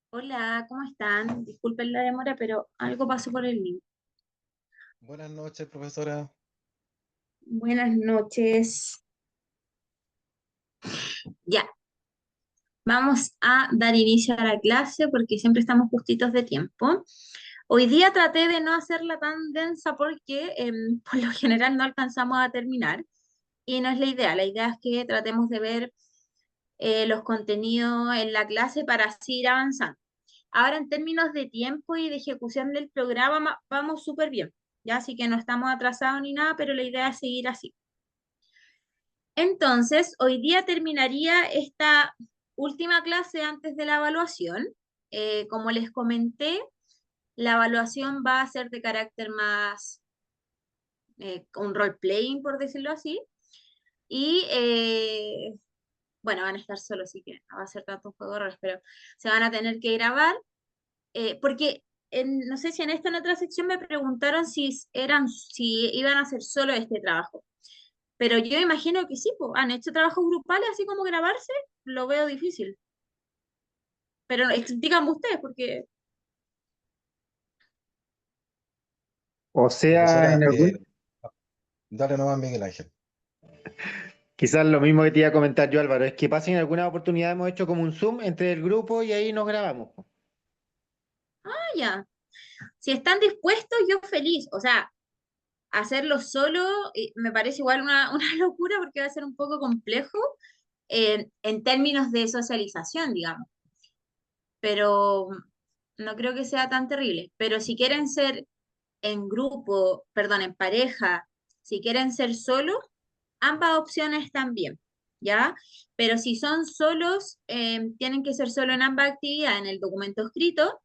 Hola, ¿cómo están? Disculpen la demora, pero algo pasó por el link. Buenas noches, profesora. Buenas noches. Ya, vamos a dar inicio a la clase porque siempre estamos justitos de tiempo. Hoy día traté de no hacerla tan densa porque por lo general no alcanzamos a terminar y no es la idea. La idea es que tratemos de ver los contenidos en la clase para así ir avanzando. Ahora, en términos de tiempo y de ejecución del programa, vamos súper bien, ya así que no estamos atrasados ni nada, pero la idea es seguir así. Entonces, hoy día terminaría esta última clase antes de la evaluación. Como les comenté, la evaluación va a ser de carácter más, un role-playing, por decirlo así, y bueno, van a estar solos, así que no va a ser tanto un juego de roles, pero se van a tener que grabar porque no sé si en esta en otra sección me preguntaron si iban a hacer solo este trabajo, pero yo imagino que sí, pues, han hecho trabajos grupales, así como grabarse, lo veo difícil. Pero díganme ustedes, porque, O sea, Profesora, en algún, dale nomás, Miguel Ángel. quizás lo mismo que te iba a comentar yo, Álvaro, es que pasa en alguna oportunidad hemos hecho como un Zoom entre el grupo y ahí nos grabamos. ya, si están dispuestos, yo feliz, o sea, hacerlo solo me parece igual una locura porque va a ser un poco complejo en términos de socialización, digamos, pero no creo que sea tan terrible. Pero si quieren ser en grupo, perdón, en pareja, si quieren ser solos, ambas opciones también, ¿ya? Pero si son solos, tienen que ser solo en ambas actividades, en el documento escrito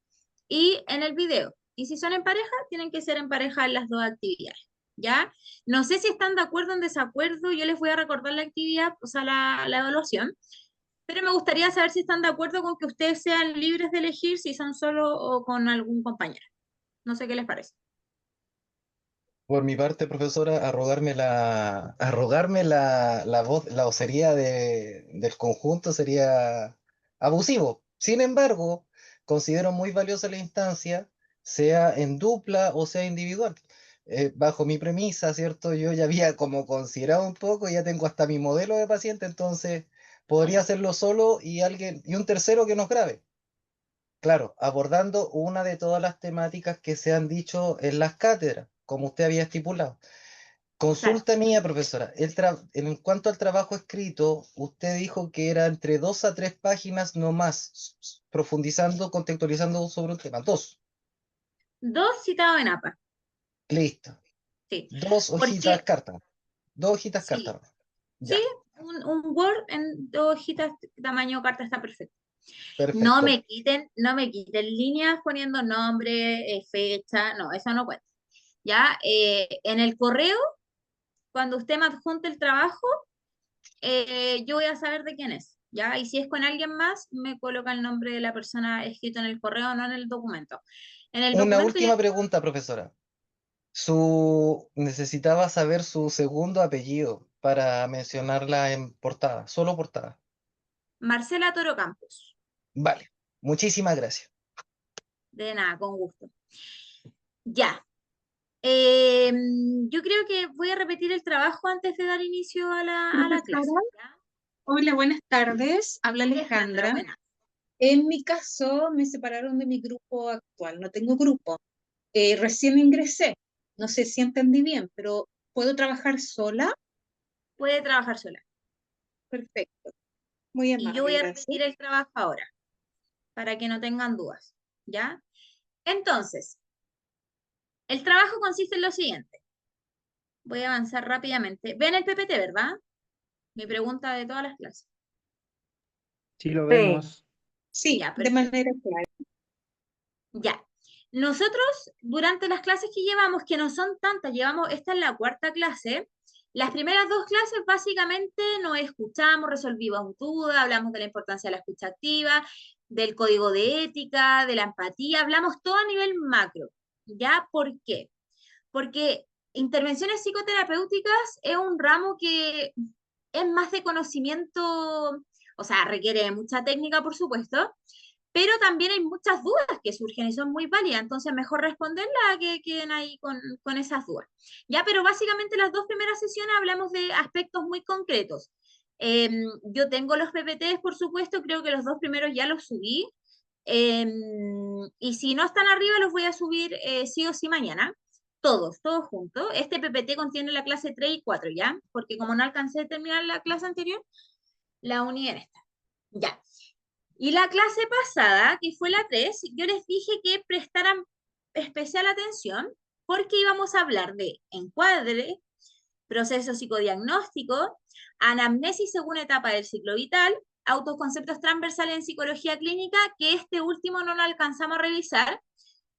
y en el video. Y si son en pareja, tienen que ser en pareja en las dos actividades, ¿ya? No sé si están de acuerdo o en desacuerdo, yo les voy a recordar la actividad, o sea, la evaluación, pero me gustaría saber si están de acuerdo con que ustedes sean libres de elegir si son solo o con algún compañero. No sé qué les parece. Por mi parte, profesora, arrogarme la voz, la vocería del conjunto sería abusivo. Sin embargo, considero muy valiosa la instancia, sea en dupla o sea individual. Bajo mi premisa, ¿cierto? Yo ya había como considerado un poco, ya tengo hasta mi modelo de paciente, entonces podría hacerlo solo y alguien, y un tercero que nos grabe. Claro, abordando una de todas las temáticas que se han dicho en las cátedras, como usted había estipulado. Claro. Consulta mía, profesora. En cuanto al trabajo escrito, usted dijo que era entre 2 a 3 páginas no más, profundizando, contextualizando sobre un tema. Dos. Dos citados en APA, Listo. sí. Dos hojitas Porque carta. Dos hojitas sí, carta. sí, Ya. un Word en dos hojitas, tamaño carta está perfecto. Perfecto. No me quiten líneas poniendo nombre, fecha, no, eso no cuenta. Ya, en el correo, cuando usted me adjunte el trabajo, yo voy a saber de quién es. Ya, y si es con alguien más, me coloca el nombre de la persona escrito en el correo, no en el documento. En el Una documento ya última pregunta, profesora. Necesitaba saber su segundo apellido para mencionarla en portada, solo portada. Marcela Toro Campos. Vale, muchísimas gracias. De nada, con gusto. Ya. Yo creo que voy a repetir el trabajo antes de dar inicio a la clase. Profesora, ¿Ya? hola, buenas tardes. Habla Alejandra, Alejandra. buena. En mi caso, me separaron de mi grupo actual. No tengo grupo. Recién ingresé. No sé si entendí bien, pero ¿puedo trabajar sola? Puede trabajar sola. Perfecto. Muy Y yo amable, voy a gracias. repetir el trabajo ahora, para que no tengan dudas. ¿Ya? Entonces, el trabajo consiste en lo siguiente. Voy a avanzar rápidamente. Ven el PPT, ¿verdad? Mi pregunta de todas las clases. Sí, lo Sí. vemos. Sí, Ya, de perfecto. manera clara. Ya. Nosotros, durante las clases que llevamos, que no son tantas, esta es la cuarta clase, las primeras dos clases básicamente nos escuchamos, resolvimos dudas, hablamos de la importancia de la escucha activa, del código de ética, de la empatía, hablamos todo a nivel macro. ¿Ya? ¿Por qué? Porque intervenciones psicoterapéuticas es un ramo que es más de conocimiento, o sea, requiere mucha técnica, por supuesto, pero también hay muchas dudas que surgen y son muy válidas, entonces mejor responderlas a que queden ahí con esas dudas. Ya, pero básicamente las dos primeras sesiones hablamos de aspectos muy concretos. Yo tengo los PPTs, por supuesto, creo que los dos primeros ya los subí, y si no están arriba los voy a subir sí o sí mañana, todos juntos. Este PPT contiene la clase 3 y 4, ¿ya? Porque como no alcancé a terminar la clase anterior, la uní en esta. Ya. Y la clase pasada, que fue la 3, yo les dije que prestaran especial atención porque íbamos a hablar de encuadre, proceso psicodiagnóstico, anamnesis según etapa del ciclo vital, autoconceptos transversales en psicología clínica, que este último no lo alcanzamos a revisar,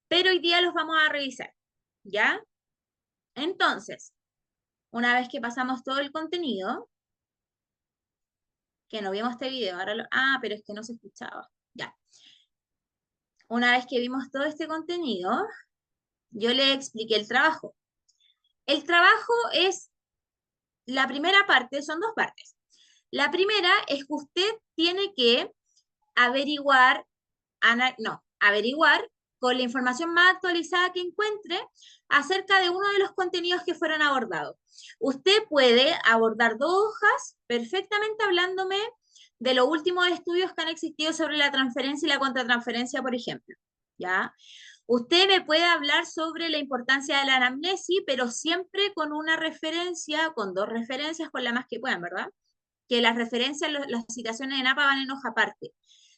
pero hoy día los vamos a revisar, ¿ya? Entonces, una vez que pasamos todo el contenido, que no vimos este video, ahora pero es que no se escuchaba, ya. Una vez que vimos todo este contenido, yo le expliqué el trabajo. El trabajo es, la primera parte, son dos partes. La primera es que usted tiene que averiguar, averiguar con la información más actualizada que encuentre acerca de uno de los contenidos que fueron abordados. Usted puede abordar dos hojas perfectamente hablándome de los últimos estudios que han existido sobre la transferencia y la contratransferencia, por ejemplo, ¿ya? Usted me puede hablar sobre la importancia de la anamnesis, pero siempre con una referencia, con dos referencias, con la más que puedan, ¿verdad? Que las referencias, las citaciones en APA van en hoja aparte.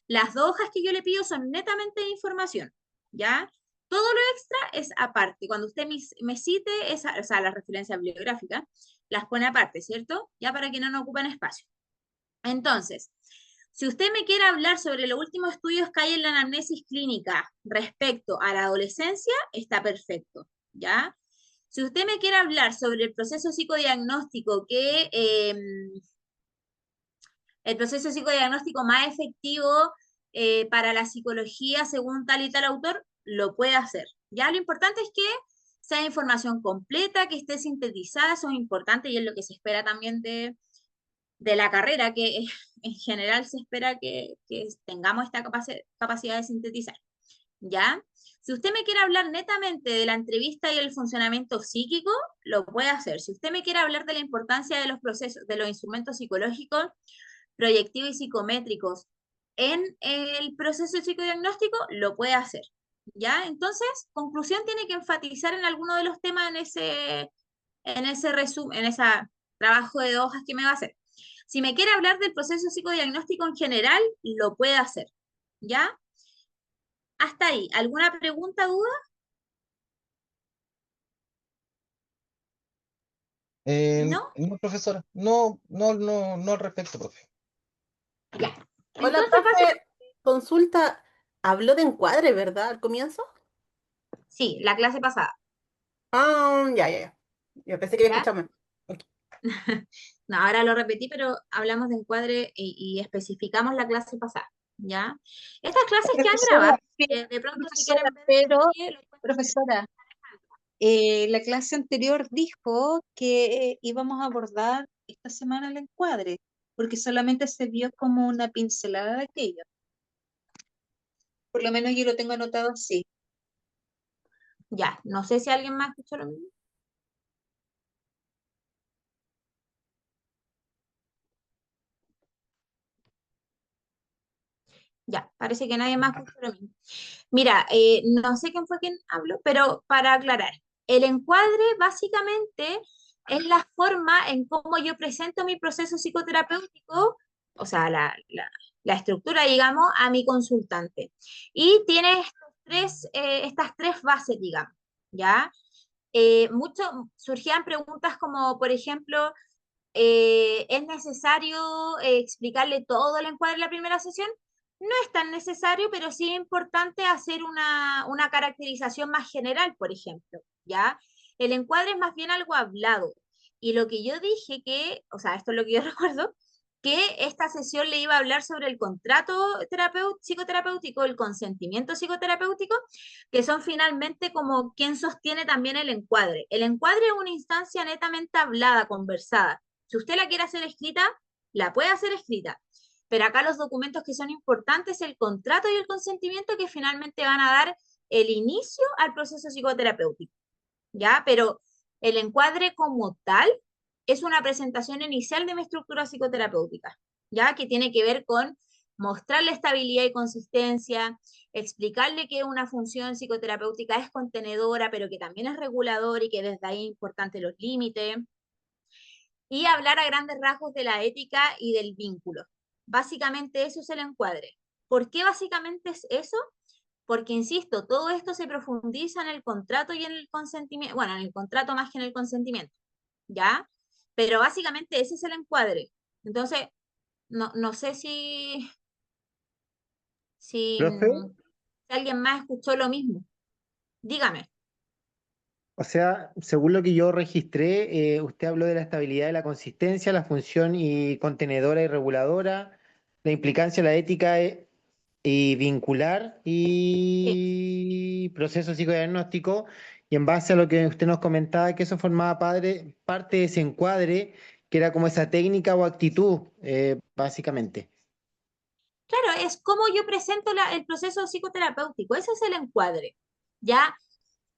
Las dos hojas que yo le pido son netamente de información, ¿ya? Todo lo extra es aparte. Cuando usted me cite, o sea, las referencias bibliográficas, las pone aparte, ¿cierto? Ya para que no ocupen espacio. Entonces, si usted me quiere hablar sobre los últimos estudios que hay en la anamnesis clínica respecto a la adolescencia, está perfecto, ¿ya? Si usted me quiere hablar sobre el proceso psicodiagnóstico el proceso psicodiagnóstico más efectivo para la psicología según tal y tal autor, lo puede hacer. Ya lo importante es que sea información completa, que esté sintetizada, eso es importante y es lo que se espera también de la carrera, que en general se espera que tengamos esta capacidad de sintetizar. ¿Ya? Si usted me quiere hablar netamente de la entrevista y el funcionamiento psíquico, lo puede hacer. Si usted me quiere hablar de la importancia de los procesos, de los instrumentos psicológicos, proyectivos y psicométricos en el proceso psicodiagnóstico, lo puede hacer. ¿Ya? Entonces, conclusión, tiene que enfatizar en alguno de los temas en ese resumen, en ese trabajo de hojas que me va a hacer. Si me quiere hablar del proceso psicodiagnóstico en general, lo puede hacer. ¿Ya? Hasta ahí. ¿Alguna pregunta, duda? ¿No? No, profesora, no al respecto, profe. Ya. Hola, Entonces, profe, consulta, habló de encuadre, ¿verdad? Al comienzo. sí, la clase pasada. Ah, ya. Yo pensé que había ¿Ya? escuchado mal. Ok. No, ahora lo repetí, pero hablamos de encuadre y especificamos la clase pasada. ¿Ya? Estas clases que han grabado, Profesora, de pronto si profesora, quieren ver en pero, detalle, lo pueden ver. profesora, la clase anterior dijo que íbamos a abordar esta semana el encuadre, porque solamente se vio como una pincelada de aquello. Por lo menos yo lo tengo anotado así. Ya, no sé si alguien más escuchó lo mismo. Ya, parece que nadie más escuchó lo mismo. Mira, no sé quién fue quien habló, pero para aclarar, el encuadre básicamente es la forma en cómo yo presento mi proceso psicoterapéutico, o sea, la estructura, digamos, a mi consultante. Y tiene estas tres bases, digamos, ¿ya? Surgían preguntas como, por ejemplo, ¿es necesario explicarle todo el encuadre en la primera sesión? No es tan necesario, pero sí es importante hacer una caracterización más general, por ejemplo, ¿ya? El encuadre es más bien algo hablado. Y lo que yo dije o sea, esto es lo que yo recuerdo, que esta sesión le iba a hablar sobre el contrato psicoterapéutico, el consentimiento psicoterapéutico, que son finalmente como quien sostiene también el encuadre. El encuadre es una instancia netamente hablada, conversada. Si usted la quiere hacer escrita, la puede hacer escrita. pero acá los documentos que son importantes, el contrato y el consentimiento, que finalmente van a dar el inicio al proceso psicoterapéutico, ¿ya? Pero el encuadre como tal es una presentación inicial de mi estructura psicoterapéutica, ¿ya? Que tiene que ver con mostrarle estabilidad y consistencia, explicarle que una función psicoterapéutica es contenedora, pero que también es reguladora y que desde ahí es importante los límites, y hablar a grandes rasgos de la ética y del vínculo. Básicamente eso es el encuadre. ¿Por qué básicamente es eso? Porque, insisto, todo esto se profundiza en el contrato y en el consentimiento, bueno, en el contrato más que en el consentimiento, ¿ya? Pero básicamente ese es el encuadre. Entonces, no sé si, Profe, si alguien más escuchó lo mismo. Dígame. o sea, según lo que yo registré, usted habló de la estabilidad, de la consistencia, la función y contenedora y reguladora, la implicancia, la ética y vincular Sí. y proceso psicodiagnóstico. Y en base a lo que usted nos comentaba, que eso formaba parte de ese encuadre, que era como esa técnica o actitud, básicamente. Claro, es como yo presento el proceso psicoterapéutico. Ese es el encuadre, ¿ya?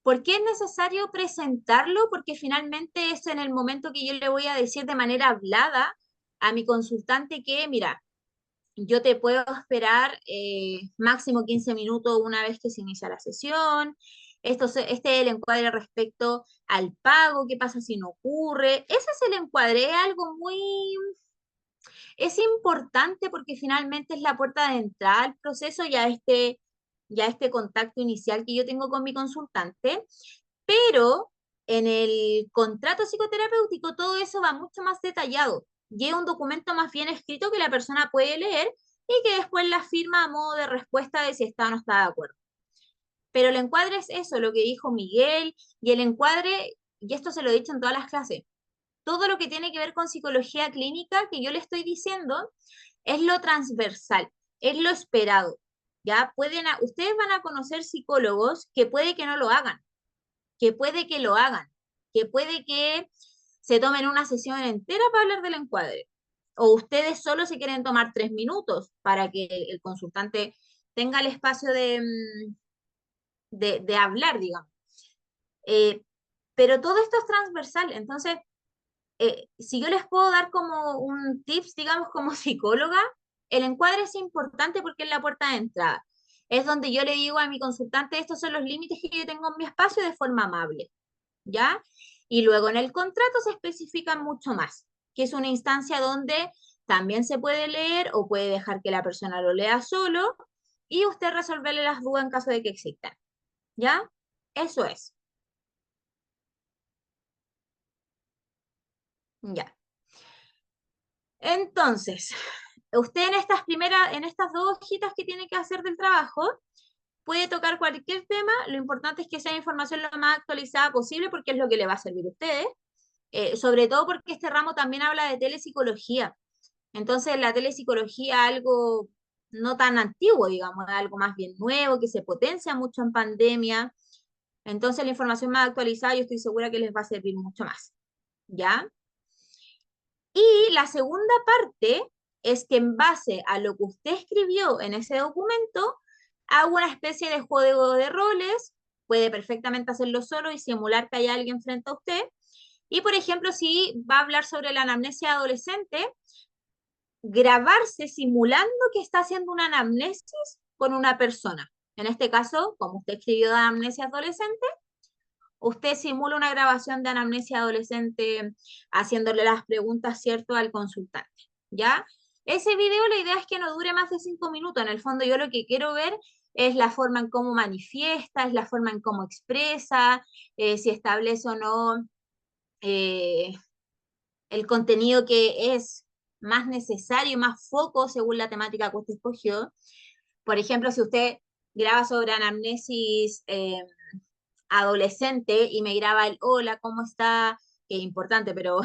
¿Por qué es necesario presentarlo? Porque finalmente es en el momento que yo le voy a decir de manera hablada a mi consultante que, mira, yo te puedo esperar máximo 15 minutos una vez que se inicia la sesión. Este es el encuadre respecto al pago, qué pasa si no ocurre. Ese es el encuadre, es algo es importante porque finalmente es la puerta de entrada al proceso y a este contacto inicial que yo tengo con mi consultante, pero en el contrato psicoterapéutico todo eso va mucho más detallado y es un documento más bien escrito que la persona puede leer y que después la firma a modo de respuesta de si está o no está de acuerdo. Pero el encuadre es eso, lo que dijo Miguel, y el encuadre, y esto se lo he dicho en todas las clases, todo lo que tiene que ver con psicología clínica que yo le estoy diciendo es lo transversal, es lo esperado. ¿Ya? Ustedes van a conocer psicólogos que puede que no lo hagan, que puede que lo hagan, que puede que se tomen una sesión entera para hablar del encuadre. O ustedes solo se quieren tomar 3 minutos para que el consultante tenga el espacio de hablar, digamos. Eh, pero todo esto es transversal, entonces si yo les puedo dar como un tips, digamos, como psicóloga, el encuadre es importante porque es la puerta de entrada. Es donde yo le digo a mi consultante, estos son los límites que yo tengo en mi espacio de forma amable, ¿ya? Y luego en el contrato se especifican mucho más, que es una instancia donde también se puede leer o puede dejar que la persona lo lea solo y usted resolverle las dudas en caso de que existan, ¿ya? Eso es, ya. Entonces, usted en estas dos hojitas que tiene que hacer del trabajo, puede tocar cualquier tema, lo importante es que sea información lo más actualizada posible porque es lo que le va a servir a ustedes, sobre todo porque este ramo también habla de telepsicología, entonces la telepsicología algo no tan antiguo, digamos, algo más bien nuevo, que se potencia mucho en pandemia, entonces la información más actualizada yo estoy segura que les va a servir mucho más, ¿ya? Y la segunda parte es que en base a lo que usted escribió en ese documento, haga una especie de juego de roles, puede perfectamente hacerlo solo y simular que hay alguien frente a usted. Y por ejemplo, si va a hablar sobre la anamnesia adolescente, grabarse simulando que está haciendo una anamnesis con una persona. En este caso, como usted escribió de anamnesia adolescente, usted simula una grabación de anamnesia adolescente haciéndole las preguntas, ¿cierto?, al consultante, ¿ya? Ese video, la idea es que no dure más de 5 minutos. En el fondo, yo lo que quiero ver es la forma en cómo manifiesta, es la forma en cómo expresa, si establece o no eh, el contenido que es más necesario, más foco según la temática que usted escogió. Por ejemplo, si usted graba sobre anamnesis adolescente y me graba el hola, ¿cómo está? Que es importante, pero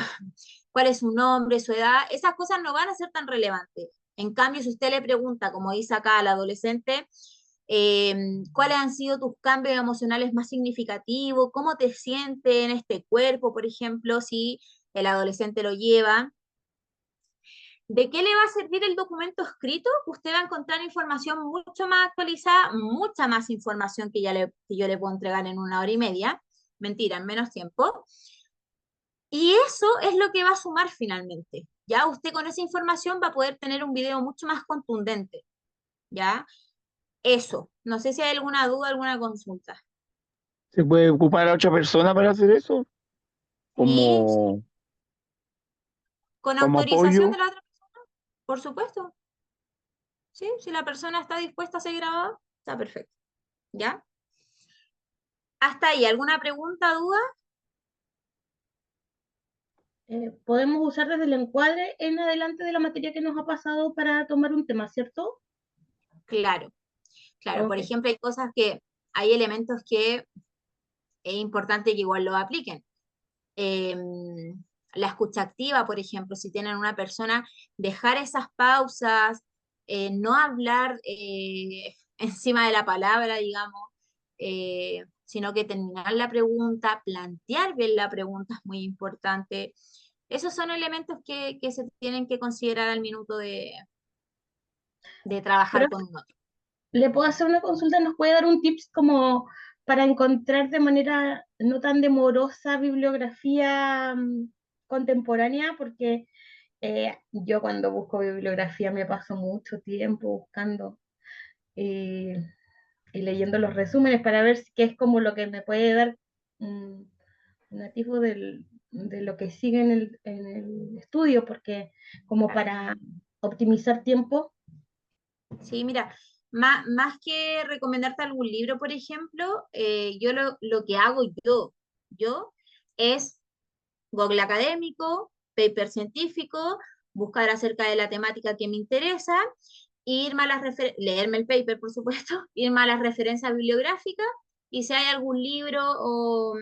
¿cuál es su nombre, su edad? Esas cosas no van a ser tan relevantes. En cambio, si usted le pregunta, como dice acá al adolescente, ¿cuáles han sido tus cambios emocionales más significativos? ¿Cómo te sientes en este cuerpo, por ejemplo, si el adolescente lo lleva? ¿De qué le va a servir el documento escrito? Usted va a encontrar información mucho más actualizada, mucha más información que yo le puedo entregar en 1 hora y media. Mentira, en menos tiempo. Y eso es lo que va a sumar finalmente. Ya usted con esa información va a poder tener un video mucho más contundente. ¿Ya? Eso. No sé si hay alguna duda, alguna consulta. ¿Se puede ocupar a otra persona para hacer eso? Sí, sí, Como, con como autorización de apoyo. la otra persona, por supuesto. Sí, si la persona está dispuesta a ser grabada, está perfecto. ¿Ya? Hasta ahí, ¿alguna pregunta, duda? Podemos usar desde el encuadre en adelante de la materia que nos ha pasado para tomar un tema, ¿cierto? Claro, claro. Por Ok. ejemplo, hay elementos que es importante que igual lo apliquen. Eh, la escucha activa, por ejemplo, si tienen una persona, dejar esas pausas, no hablar encima de la palabra, digamos, sino que terminar la pregunta, plantear bien la pregunta es muy importante. Esos son elementos que se tienen que considerar al minuto de trabajar Profe, con un otro. ¿le puedo hacer una consulta? ¿Nos puede dar un tips como para encontrar de manera no tan demorosa bibliografía contemporánea? Porque yo cuando busco bibliografía me paso mucho tiempo buscando y, y leyendo los resúmenes para ver qué es como lo que me puede dar un, un atisbo de lo que sigue en el estudio, porque como para optimizar tiempo. Sí, mira, más que recomendarte algún libro, por ejemplo, yo lo que hago yo es Google académico, paper científico, buscar acerca de la temática que me interesa, leerme el paper, por supuesto, irme a las referencias bibliográficas y si hay algún libro o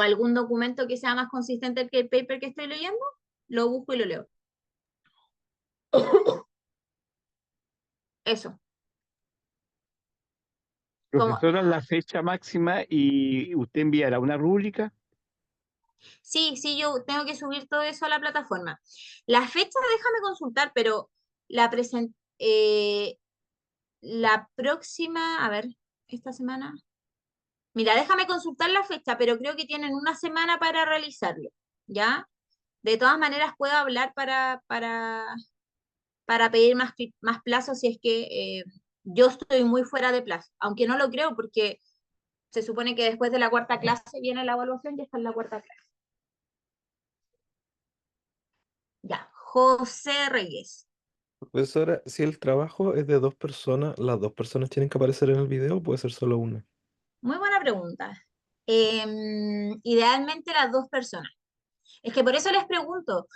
algún documento que sea más consistente que el paper que estoy leyendo, lo busco y lo leo. Eso. Como, Profesora, la fecha máxima y usted enviará una rúbrica. sí, sí, yo tengo que subir todo eso a la plataforma. La fecha, déjame consultar, pero la presen- eh, la próxima, a ver, esta semana. Mira, déjame consultar la fecha, pero creo que tienen 1 semana para realizarlo, ¿ya? De todas maneras, puedo hablar para pedir más plazos si es que yo estoy muy fuera de plazo, aunque no lo creo porque se supone que después de la cuarta clase viene la evaluación y está en la cuarta clase. Ya, José Reyes. Profesora, si el trabajo es de dos personas, ¿las dos personas tienen que aparecer en el video o puede ser solo una? Muy buena pregunta. Idealmente las dos personas. Es que por eso les pregunto,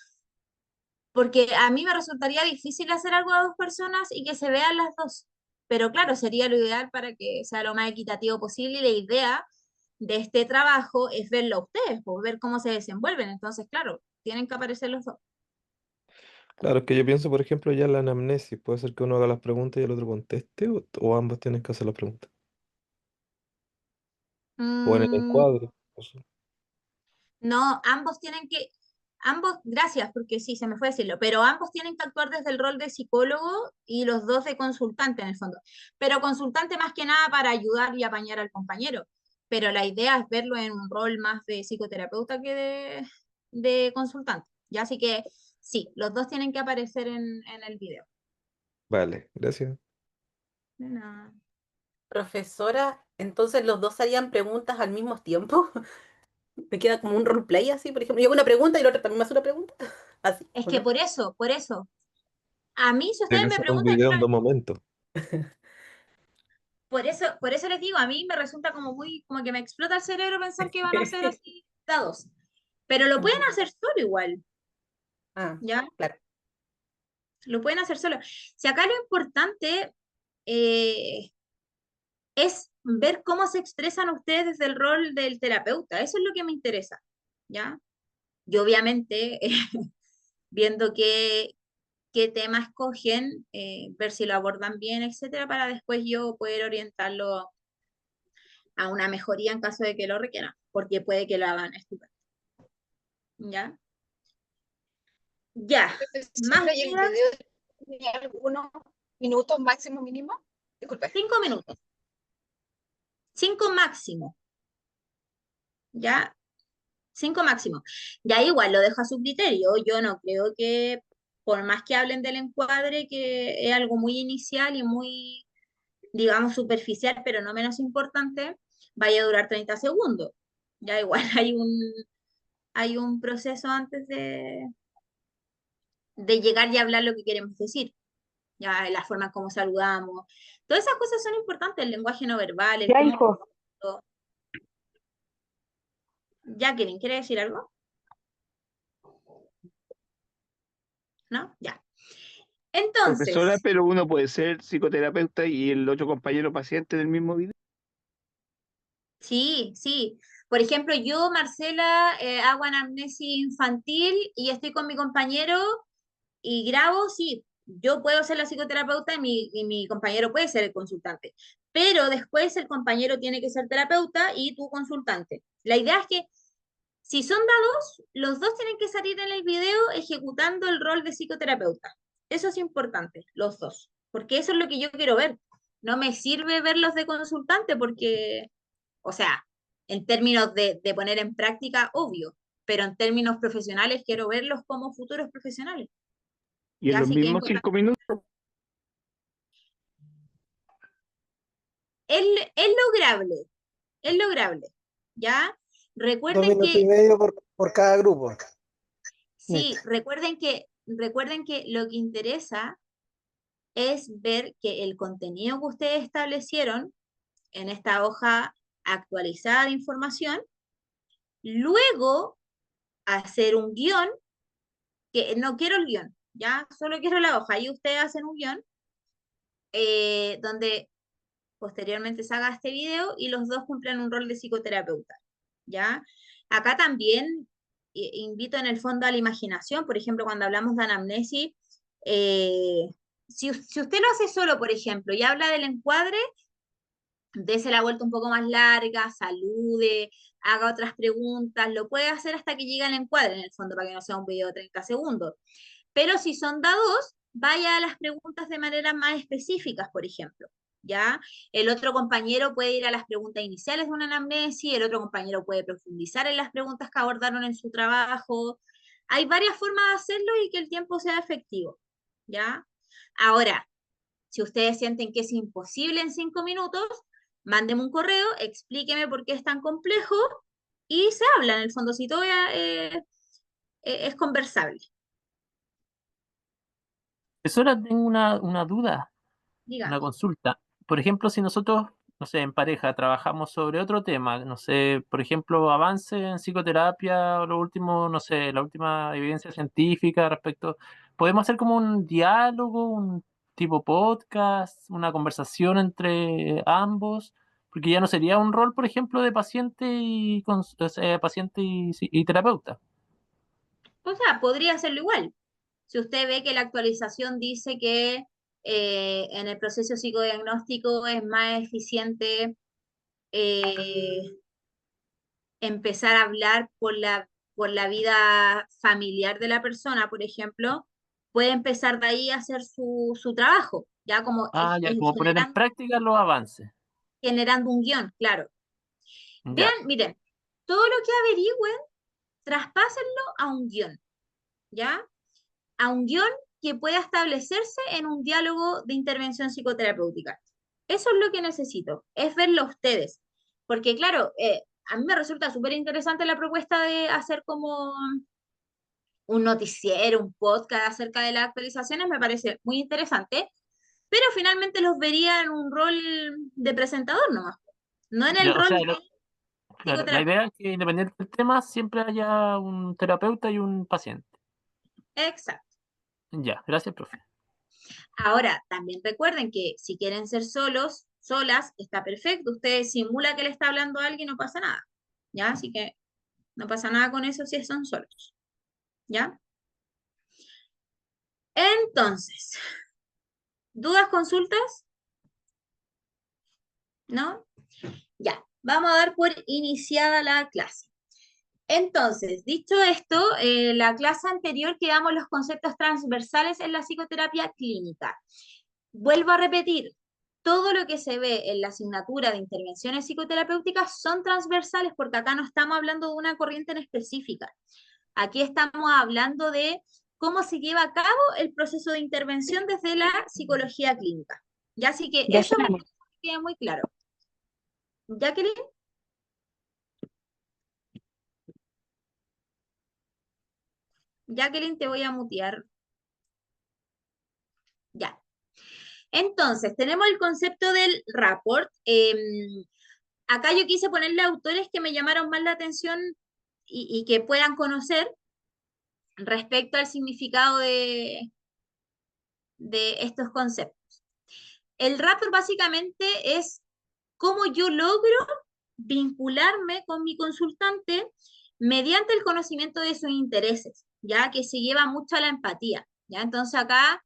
porque a mí me resultaría difícil hacer algo a dos personas y que se vean las dos. Pero claro, sería lo ideal para que sea lo más equitativo posible y la idea de este trabajo es verlo a ustedes, pues, ver cómo se desenvuelven. Entonces, claro, tienen que aparecer los dos. Claro, es que yo pienso, por ejemplo, ya en la anamnesis, puede ser que uno haga las preguntas y el otro conteste, o ambos tienen que hacer las preguntas. O en el Mm, encuadre. No sé. no, ambos, gracias, porque sí, se me fue a decirlo, pero ambos tienen que actuar desde el rol de psicólogo y los dos de consultante en el fondo. Pero consultante más que nada para ayudar y apañar al compañero. Pero la idea es verlo en un rol más de psicoterapeuta que de consultante. Ya así que sí, los dos tienen que aparecer en el video. Vale, gracias. De nada. Profesora, entonces los dos harían preguntas al mismo tiempo. Me queda como un roleplay así, por ejemplo. Yo hago una pregunta y el otro también me hace una pregunta. Así, Es ¿o que no? por eso, a mí si Tiene ustedes que me ser un preguntan, video en dos momentos. por eso les digo, a mí me resulta como que me explota el cerebro pensar que van a ser así dados. Pero lo pueden hacer solo igual, Ah, ¿ya? claro. Lo pueden hacer solo. Si acá lo importante eh, es ver cómo se expresan ustedes desde el rol del terapeuta, eso es lo que me interesa, ¿ya? Y obviamente, viendo qué tema escogen, ver si lo abordan bien, etcétera, para después yo poder orientarlo a una mejoría en caso de que lo requieran, porque puede que lo hagan estupendo. ¿Ya? Ya, más Sandra, ¿y el dudas, video tiene algunos minutos máximo mínimo? Disculpe. 5 minutos, 5 máximo, ¿ya? 5 máximo. Ya igual lo dejo a su criterio. Yo no creo que, por más que hablen del encuadre, que es algo muy inicial y muy, digamos, superficial, pero no menos importante, vaya a durar 30 segundos. Ya igual hay un proceso antes de llegar y hablar lo que queremos decir. Ya la forma en cómo saludamos. Todas esas cosas son importantes, el lenguaje no verbal, el Ya, cómo... hijo. Jacqueline, ¿quiere decir algo? ¿No? Ya. Profesora, Entonces, pero uno puede ser psicoterapeuta y el otro compañero paciente del mismo video. sí, sí. Por ejemplo, yo, Marcela, hago anamnesis infantil y estoy con mi compañero y grabo, sí. Yo puedo ser la psicoterapeuta y mi compañero puede ser el consultante. Pero después el compañero tiene que ser terapeuta y tú consultante. La idea es que si son dados, los dos tienen que salir en el video ejecutando el rol de psicoterapeuta. Eso es importante, los dos, porque eso es lo que yo quiero ver. No me sirve verlos de consultante porque, o sea, en términos de poner en práctica, obvio, pero en términos profesionales quiero verlos como futuros profesionales. Y en Ya, los así que es mismos importante. 5 minutos. Es lograble, es lograble, ¿ya? 2 Recuerden minutos y que medio por cada grupo. sí, recuerden que lo que interesa es ver que el contenido que ustedes establecieron en esta hoja actualizada de información, luego hacer un guión, que no quiero el guión, ya, solo quiero la hoja, y ustedes hacen un guión donde posteriormente se haga este video y los dos cumplan un rol de psicoterapeuta, ¿ya? Acá también invito en el fondo a la imaginación, por ejemplo, cuando hablamos de anamnesis, eh, si usted lo hace solo, por ejemplo, y habla del encuadre, dese la vuelta un poco más larga, salude, haga otras preguntas, lo puede hacer hasta que llegue al encuadre, en el fondo, para que no sea un video de 30 segundos. Pero si son dados, vaya a las preguntas de manera más específicas, por ejemplo. ¿Ya? El otro compañero puede ir a las preguntas iniciales de una anamnesis, el otro compañero puede profundizar en las preguntas que abordaron en su trabajo. Hay varias formas de hacerlo y que el tiempo sea efectivo. ¿Ya? Ahora, si ustedes sienten que es imposible en 5 minutos, mándenme un correo, explíqueme por qué es tan complejo y se habla. En el fondo, si todo es conversable. Profesora, tengo una duda, una Dígame. consulta. Por ejemplo, si nosotros, no sé, en pareja trabajamos sobre otro tema, no sé, por ejemplo, avance en psicoterapia o lo último, no sé, la última evidencia científica respecto, ¿podemos hacer como un diálogo, un tipo podcast, una conversación entre ambos? Porque ya no sería un rol, por ejemplo, de paciente paciente y terapeuta. O sea, podría hacerlo igual. Si usted ve que la actualización dice que en el proceso psicodiagnóstico es más eficiente eh, empezar a hablar por la vida familiar de la persona, por ejemplo, puede empezar de ahí a hacer su trabajo, ya como Ah, ya, como poner en práctica los avances. generando un guión, claro. Ya. Vean, miren, todo lo que averigüen, traspásenlo a un guión, ¿ya? A un guión que pueda establecerse en un diálogo de intervención psicoterapéutica. Eso es lo que necesito, es verlo a ustedes. Porque claro, a mí me resulta súper interesante la propuesta de hacer como un noticiero, un podcast acerca de las actualizaciones, me parece muy interesante, pero finalmente los vería en un rol de presentador nomás, no en el Ya, o sea, rol de claro, la psicoterapeuta. idea es que independiente del tema siempre haya un terapeuta y un paciente. Exacto. Ya, gracias, profe. Ahora, también recuerden que si quieren ser solos, solas, está perfecto. Usted simula que le está hablando a alguien, no pasa nada. ¿Ya? Así que no pasa nada con eso si son solos. ¿Ya? Entonces, ¿dudas, consultas? ¿No? Ya. Vamos a dar por iniciada la clase. Entonces, dicho esto, la clase anterior quedamos los conceptos transversales en la psicoterapia clínica. Vuelvo a repetir, todo lo que se ve en la asignatura de intervenciones psicoterapéuticas son transversales porque acá no estamos hablando de una corriente en específica. Aquí estamos hablando de cómo se lleva a cabo el proceso de intervención desde la psicología clínica. Ya, así que Ya, eso Fran, queda muy claro. Jacqueline, Jacqueline, te voy a mutear. Ya. Entonces, tenemos el concepto del rapport. Acá yo quise ponerle autores que me llamaron más la atención y que puedan conocer respecto al significado de estos conceptos. El rapport básicamente es cómo yo logro vincularme con mi consultante mediante el conocimiento de sus intereses, ya que se lleva mucho a la empatía. ¿Ya? Entonces acá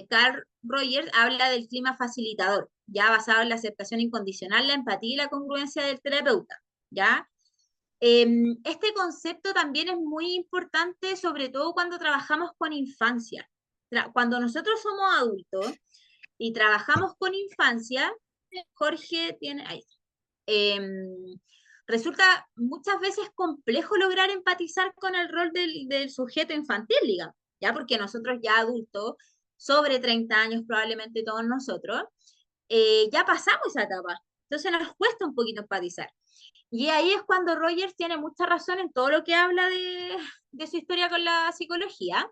Carl Rogers habla del clima facilitador, ya basado en la aceptación incondicional, la empatía y la congruencia del terapeuta. ¿Ya? Este concepto también es muy importante, sobre todo cuando trabajamos con infancia. Cuando nosotros somos adultos y trabajamos con infancia, Jorge tiene, ahí está. Resulta muchas veces complejo lograr empatizar con el rol del sujeto infantil, digamos, ¿ya? Porque nosotros ya adultos, sobre 30 años probablemente todos nosotros, ya pasamos esa etapa. Entonces nos cuesta un poquito empatizar. Y ahí es cuando Rogers tiene mucha razón en todo lo que habla de su historia con la psicología,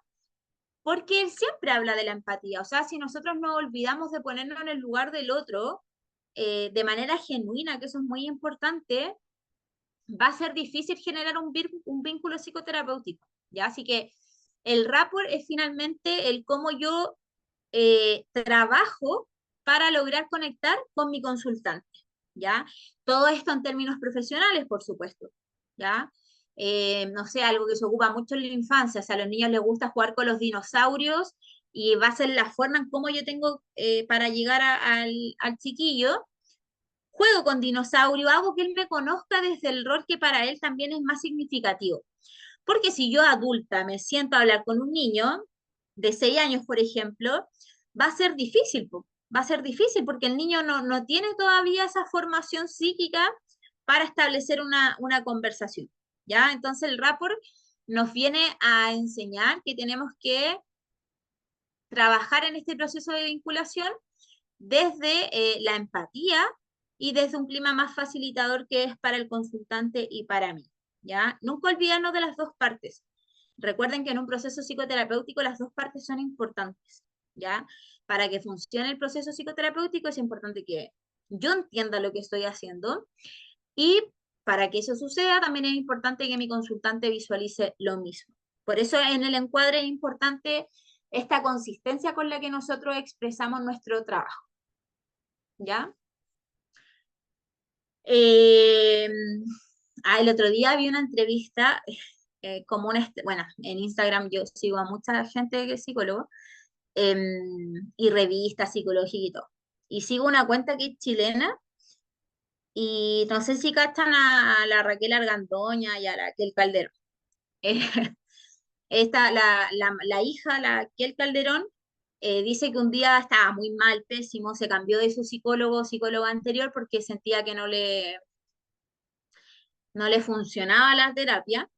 porque él siempre habla de la empatía. O sea, si nosotros no olvidamos de ponernos en el lugar del otro de manera genuina, que eso es muy importante, va a ser difícil generar un vínculo psicoterapéutico. ¿Ya? Así que el rapport es finalmente el cómo yo trabajo para lograr conectar con mi consultante. ¿Ya? Todo esto en términos profesionales, por supuesto. ¿Ya? No sé, algo que se ocupa mucho en la infancia, o sea, a los niños les gusta jugar con los dinosaurios y va a ser la forma en cómo yo tengo para llegar al chiquillo. Juego con dinosaurio, hago que él me conozca desde el rol que para él también es más significativo. Porque si yo adulta me siento a hablar con un niño de 6 años, por ejemplo, va a ser difícil, va a ser difícil porque el niño no tiene todavía esa formación psíquica para establecer una conversación, ¿ya? Entonces el rapport nos viene a enseñar que tenemos que trabajar en este proceso de vinculación desde la empatía y desde un clima más facilitador que es para el consultante y para mí, ¿ya? Nunca olvidarnos de las dos partes. Recuerden que en un proceso psicoterapéutico las dos partes son importantes, ¿ya? Para que funcione el proceso psicoterapéutico es importante que yo entienda lo que estoy haciendo y para que eso suceda también es importante que mi consultante visualice lo mismo. Por eso en el encuadre es importante esta consistencia con la que nosotros expresamos nuestro trabajo, ¿ya? El otro día vi una entrevista, bueno, en Instagram yo sigo a mucha gente que es psicólogo, y revistas psicológicas y todo. Y sigo una cuenta que es chilena, y no sé si cachan a la Raquel Argandoña y a la Raquel Calderón. La hija, la Raquel Calderón, dice que un día estaba muy mal, pésimo, se cambió de su psicóloga anterior porque sentía que no le funcionaba la terapia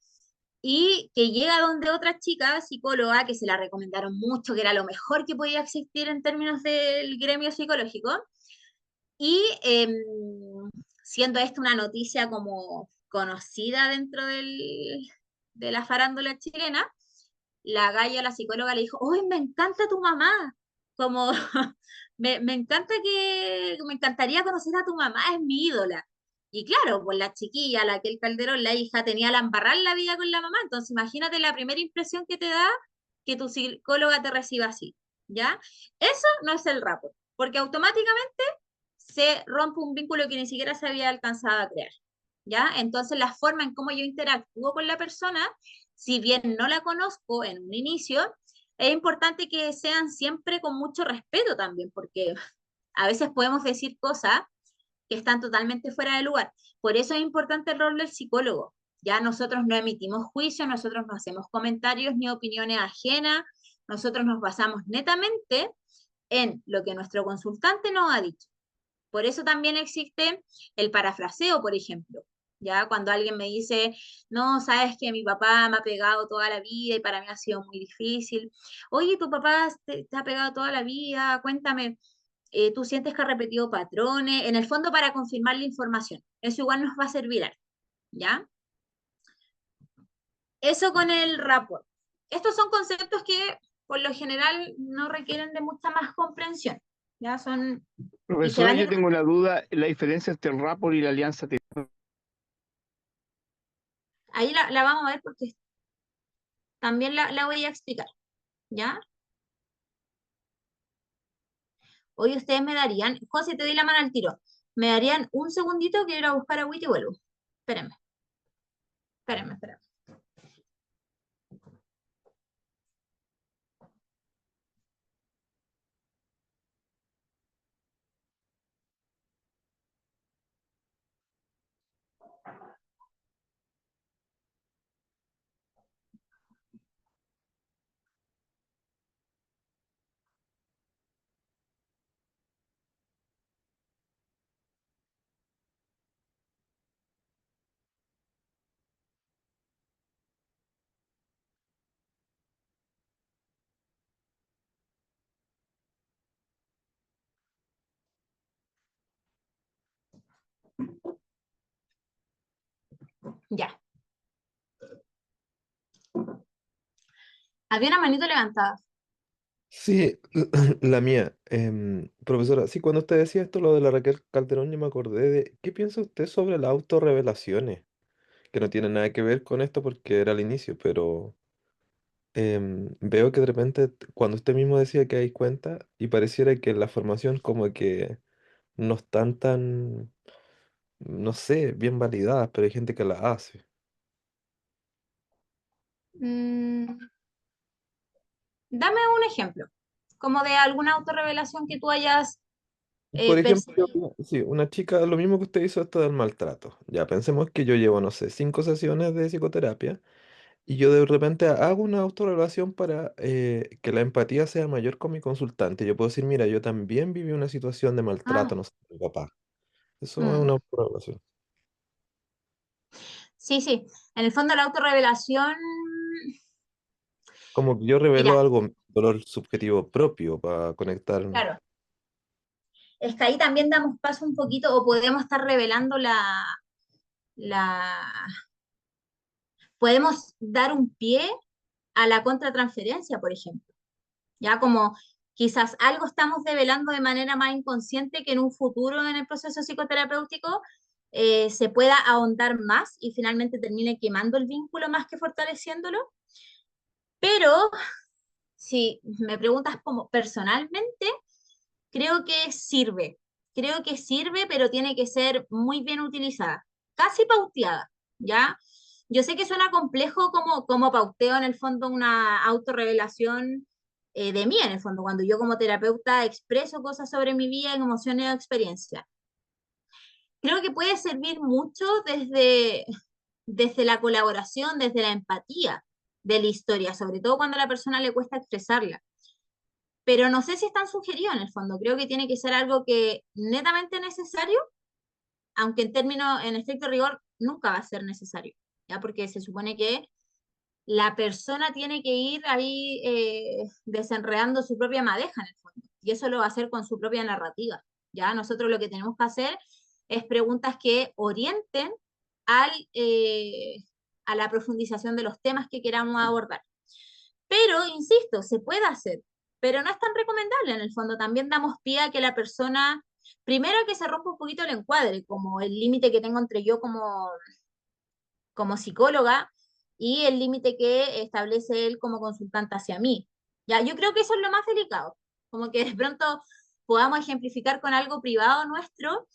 y que llega donde otra chica psicóloga que se la recomendaron mucho, que era lo mejor que podía existir en términos del gremio psicológico, y siendo esto una noticia como conocida dentro de la farándula chilena, la galla, la psicóloga, le dijo, ¡Uy, me encanta tu mamá! Como, me encanta me encantaría conocer a tu mamá, es mi ídola. Y claro, pues la chiquilla, la que el Calderón, la hija, tenía la embarrar la vida con la mamá, entonces imagínate la primera impresión que te da que tu psicóloga te reciba así, ¿ya? Eso no es el rapport, porque automáticamente se rompe un vínculo que ni siquiera se había alcanzado a crear, ¿ya? Entonces la forma en cómo yo interactúo con la persona, si bien no la conozco en un inicio, es importante que sean siempre con mucho respeto también, porque a veces podemos decir cosas que están totalmente fuera de lugar. Por eso es importante el rol del psicólogo, Ya nosotros no emitimos juicio, nosotros no hacemos comentarios ni opiniones ajenas, nosotros nos basamos netamente en lo que nuestro consultante nos ha dicho. Por eso también existe el parafraseo, por ejemplo. Ya cuando alguien me dice, no, sabes que mi papá me ha pegado toda la vida y para mí ha sido muy difícil. Oye, tu papá te ha pegado toda la vida, cuéntame, ¿tú sientes que ha repetido patrones? En el fondo para confirmar la información. Eso igual nos va a servir, ¿ya? Eso con el rapport. Estos son conceptos que por lo general no requieren de mucha más comprensión. Ya son y se Profesora, van a yo ir. tengo una duda, la diferencia entre el rapport y la alianza terapéutica. Ahí la vamos a ver porque también la voy a explicar. ¿Ya? Hoy ustedes me darían, José, te doy la mano al tiro. Me darían un segundito que ir a buscar a y vuelvo. Espérenme, espérenme. Ya. Había una manito levantada. Sí, la mía. Profesora, sí, cuando usted decía esto, lo de la Raquel Calderón, yo me acordé de, ¿qué piensa usted sobre las autorrevelaciones? Que no tiene nada que ver con esto porque era al inicio, pero veo que de repente, cuando usted mismo decía que hay cuenta, y pareciera que en la formación como que no están tan, no sé, bien validadas, pero hay gente que las hace. Mm, dame un ejemplo, como de alguna autorrevelación que tú hayas Por ejemplo, percibido. sí, una chica, lo mismo que usted hizo esto del maltrato. Ya pensemos que yo llevo, no sé, 5 sesiones de psicoterapia y yo de repente hago una autorrelación para que la empatía sea mayor con mi consultante. Yo puedo decir, mira, yo también viví una situación de maltrato, Ah, no sé, con mi papá. Eso es mm, una autorrevelación. sí, sí. En el fondo la autorrevelación, Como que yo revelo mira, algo, dolor subjetivo propio para conectar. claro, es que ahí también damos paso un poquito o podemos estar revelando la, podemos dar un pie a la contratransferencia, por ejemplo. Ya como quizás algo estamos develando de manera más inconsciente que en un futuro en el proceso psicoterapéutico se pueda ahondar más y finalmente termine quemando el vínculo más que fortaleciéndolo. Pero si me preguntas como personalmente, creo que sirve. Creo que sirve, pero tiene que ser muy bien utilizada, casi pauteada, ¿ya? Yo sé que suena complejo como pauteo en el fondo una autorrevelación de mí, en el fondo, cuando yo como terapeuta expreso cosas sobre mi vida, emociones o experiencias. Creo que puede servir mucho desde la colaboración, desde la empatía de la historia, sobre todo cuando a la persona le cuesta expresarla. Pero no sé si es tan sugerido en el fondo. Creo que tiene que ser algo que netamente necesario, aunque en términos, en estricto rigor, nunca va a ser necesario, ¿ya? Porque se supone que la persona tiene que ir ahí desenredando su propia madeja en el fondo, y eso lo va a hacer con su propia narrativa, ¿ya? Nosotros lo que tenemos que hacer es preguntas que orienten al, a la profundización de los temas que queramos abordar. Pero, insisto, se puede hacer, pero no es tan recomendable en el fondo. También damos pie a que la persona, primero que se rompa un poquito el encuadre, como el límite que tengo entre yo como psicóloga y el límite que establece él como consultante hacia mí. Ya, yo creo que eso es lo más delicado, como que de pronto podamos ejemplificar con algo privado nuestro,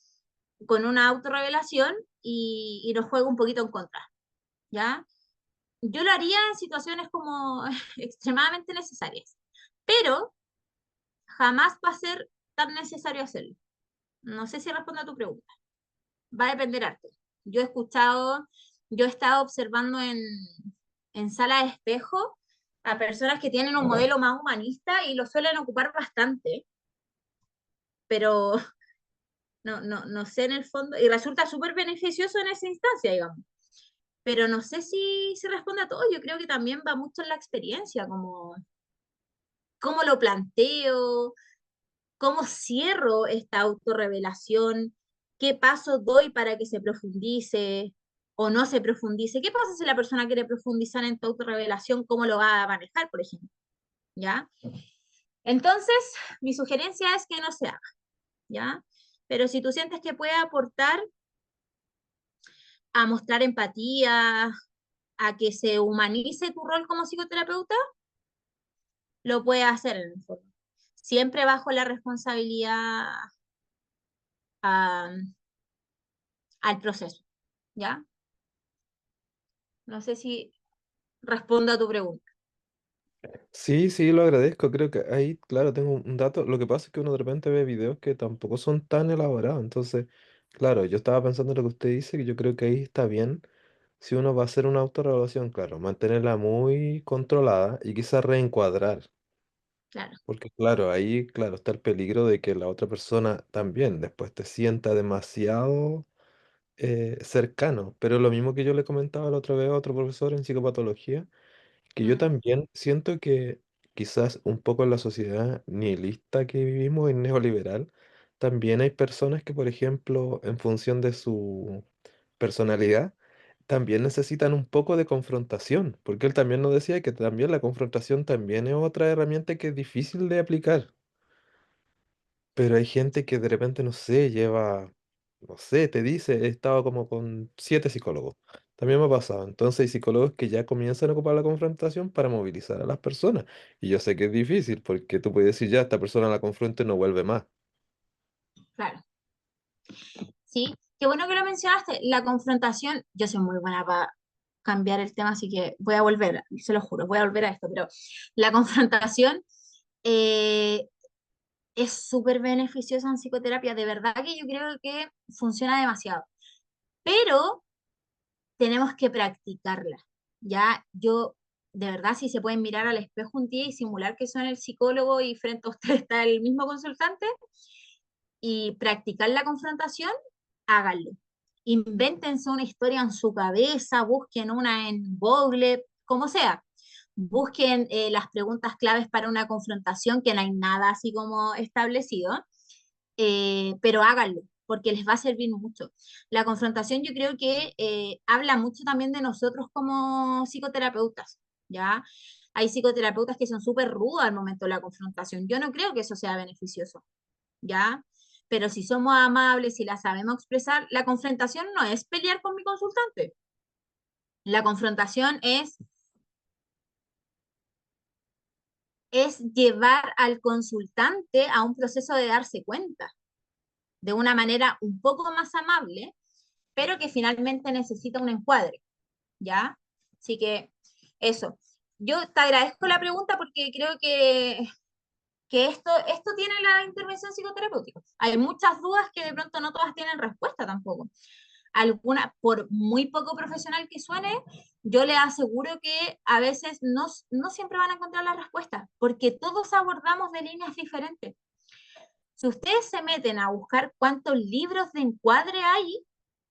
con una autorrevelación y nos juega un poquito en contra, ¿ya? Yo lo haría en situaciones como extremadamente necesarias, pero jamás va a ser tan necesario hacerlo. No sé si respondo a tu pregunta. Va a depender harto. Yo he escuchado yo he estado observando en sala de espejo a personas que tienen un modelo más humanista y lo suelen ocupar bastante, pero no sé en el fondo, y resulta súper beneficioso en esa instancia, digamos. Pero no sé si se responde a todo, yo creo que también va mucho en la experiencia, como cómo lo planteo, cómo cierro esta autorrevelación, qué paso doy para que se profundice o no se profundice, qué pasa si la persona quiere profundizar en tu autorrevelación, cómo lo va a manejar, por ejemplo, ¿ya? Entonces, mi sugerencia es que no se haga, ¿ya? Pero si tú sientes que puede aportar a mostrar empatía, a que se humanice tu rol como psicoterapeuta, lo puede hacer en el fondo. Siempre bajo la responsabilidad a- al proceso, ¿ya? No sé si respondo a tu pregunta. Sí, sí, lo agradezco. Creo que ahí, claro, tengo un dato. Lo que pasa es que uno de repente ve videos que tampoco son tan elaborados. Entonces, claro, yo estaba pensando en lo que usted dice, que yo creo que ahí está bien. Si uno va a hacer una autorregulación, claro, mantenerla muy controlada y quizás reencuadrar. Claro, Porque, claro, ahí, claro, está el peligro de que la otra persona también después te sienta demasiado cercano. Pero lo mismo que yo le comentaba la otra vez a otro profesor en psicopatología, que yo también siento que quizás un poco en la sociedad nihilista que vivimos, en neoliberal, también hay personas que, por ejemplo, en función de su personalidad, también necesitan un poco de confrontación, porque él también nos decía que también la confrontación también es otra herramienta que es difícil de aplicar. Pero hay gente que de repente, no sé, lleva, no sé, te dice, he estado como con 7 psicólogos. También me ha pasado. Entonces hay psicólogos que ya comienzan a ocupar la confrontación para movilizar a las personas. Y yo sé que es difícil porque tú puedes decir, ya, esta persona la confronta y no vuelve más. claro. Sí, qué bueno que lo mencionaste. La confrontación, yo soy muy buena para cambiar el tema, así que voy a volver, se lo juro, voy a volver a esto, pero la confrontación eh, es súper beneficiosa en psicoterapia, de verdad que yo creo que funciona demasiado, pero tenemos que practicarla, ¿ya? Yo, de verdad, si se pueden mirar al espejo un día y simular que son el psicólogo y frente a usted está el mismo consultante y practicar la confrontación, háganlo. Invéntense una historia en su cabeza, busquen una en Google, como sea. Busquen las preguntas claves para una confrontación, que no hay nada así como establecido, pero háganlo, porque les va a servir mucho. La confrontación yo creo que habla mucho también de nosotros como psicoterapeutas, ¿ya? Hay psicoterapeutas que son súper rudos al momento de la confrontación. Yo no creo que eso sea beneficioso, ¿ya? Pero si somos amables y la sabemos expresar, la confrontación no es pelear con mi consultante. La confrontación es llevar al consultante a un proceso de darse cuenta de una manera un poco más amable, pero que finalmente necesita un encuadre, ¿ya? Así que eso. Yo te agradezco la pregunta porque creo que esto tiene la intervención psicoterapéutica. Hay muchas dudas que de pronto no todas tienen respuesta tampoco. Alguna, por muy poco profesional que suene, yo le aseguro que a veces no siempre van a encontrar la respuesta, porque todos abordamos de líneas diferentes. Si ustedes se meten a buscar cuántos libros de encuadre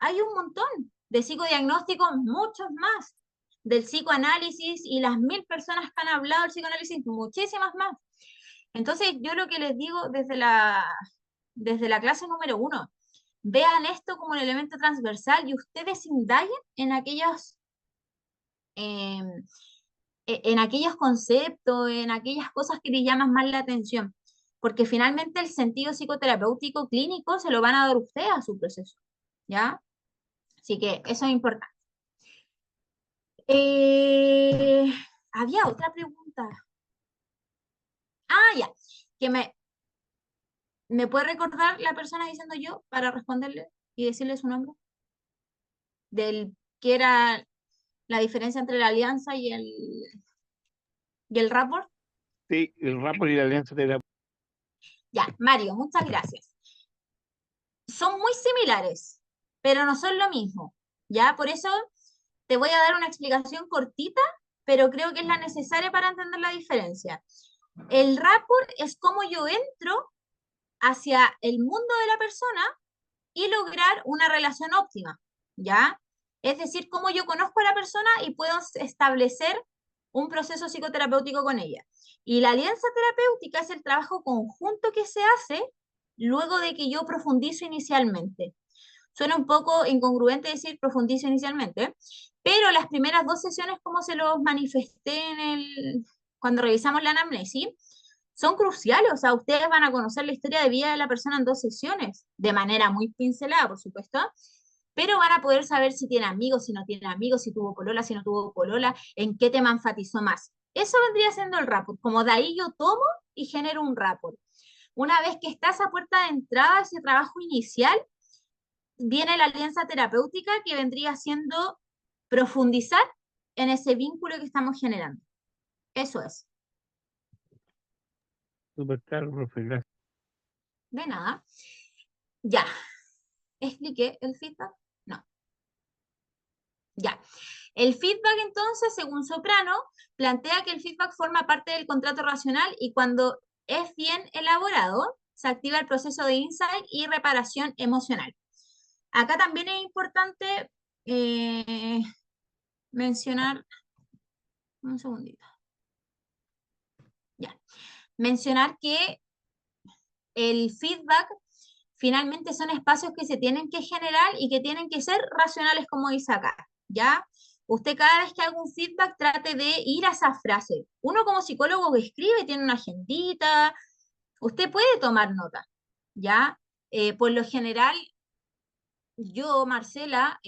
hay un montón de psicodiagnósticos, muchos más, del psicoanálisis y las 1000 personas que han hablado del psicoanálisis, muchísimas más. Entonces, yo lo que les digo desde la clase número 1, vean esto como un elemento transversal y ustedes indaguen eh, en aquellos conceptos, en aquellas cosas que les llaman más la atención, porque finalmente el sentido psicoterapéutico clínico se lo van a dar ustedes a su proceso, ¿ya? Así que eso es importante. Eh, había otra pregunta. Ah, ya, que ¿me puede recordar la persona diciendo yo para responderle y decirle su nombre? Del que era la diferencia entre la alianza y el rapport. Sí, el rapport y la alianza terapéutica. Ya, Mario, muchas gracias. Son muy similares, pero no son lo mismo, ¿ya? Por eso te voy a dar una explicación cortita, pero creo que es la necesaria para entender la diferencia. El rapport es cómo yo entro hacia el mundo de la persona y lograr una relación óptima, ¿ya? Es decir, cómo yo conozco a la persona y puedo establecer un proceso psicoterapéutico con ella. Y la alianza terapéutica es el trabajo conjunto que se hace luego de que yo profundizo inicialmente. Suena un poco incongruente decir profundizo inicialmente, pero las primeras 2 sesiones, como se los manifesté cuando revisamos la anamnesis, son cruciales. O sea, ustedes van a conocer la historia de vida de la persona en 2 sesiones, de manera muy pincelada, por supuesto, pero van a poder saber si tiene amigos, si no tiene amigos, si tuvo polola, si no tuvo polola, en qué tema enfatizó más. Eso vendría siendo el rapport, como de ahí yo tomo y genero un rapport. Una vez que está esa puerta de entrada, ese trabajo inicial, viene la alianza terapéutica, que vendría siendo profundizar en ese vínculo que estamos generando. Eso es. Súper claro, profe, gracias. De nada. Ya. ¿Expliqué el feedback? No. Ya. El feedback, entonces, según Soprano, plantea que el feedback forma parte del contrato racional y cuando es bien elaborado, se activa el proceso de insight y reparación emocional. Acá también es importante mencionar, un segundito, ya, mencionar que el feedback finalmente son espacios que se tienen que generar y que tienen que ser racionales, como dice acá, ¿ya? Usted cada vez que haga un feedback trate de ir a esa frase. Uno como psicólogo que escribe tiene una agendita, usted puede tomar nota, ¿ya? Por lo general, yo, Marcela,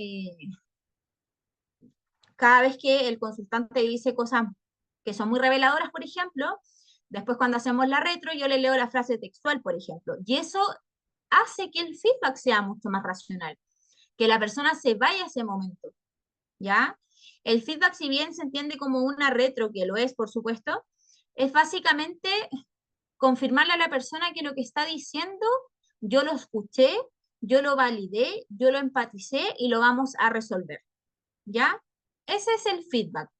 cada vez que el consultante dice cosas que son muy reveladoras, por ejemplo, después cuando hacemos la retro, yo le leo la frase textual, por ejemplo, y eso hace que el feedback sea mucho más racional, que la persona se vaya a ese momento, ¿ya? El feedback, si bien se entiende como una retro, que lo es, por supuesto, es básicamente confirmarle a la persona que lo que está diciendo, yo lo escuché, yo lo validé, yo lo empaticé y lo vamos a resolver, ¿ya? Ese es el feedback.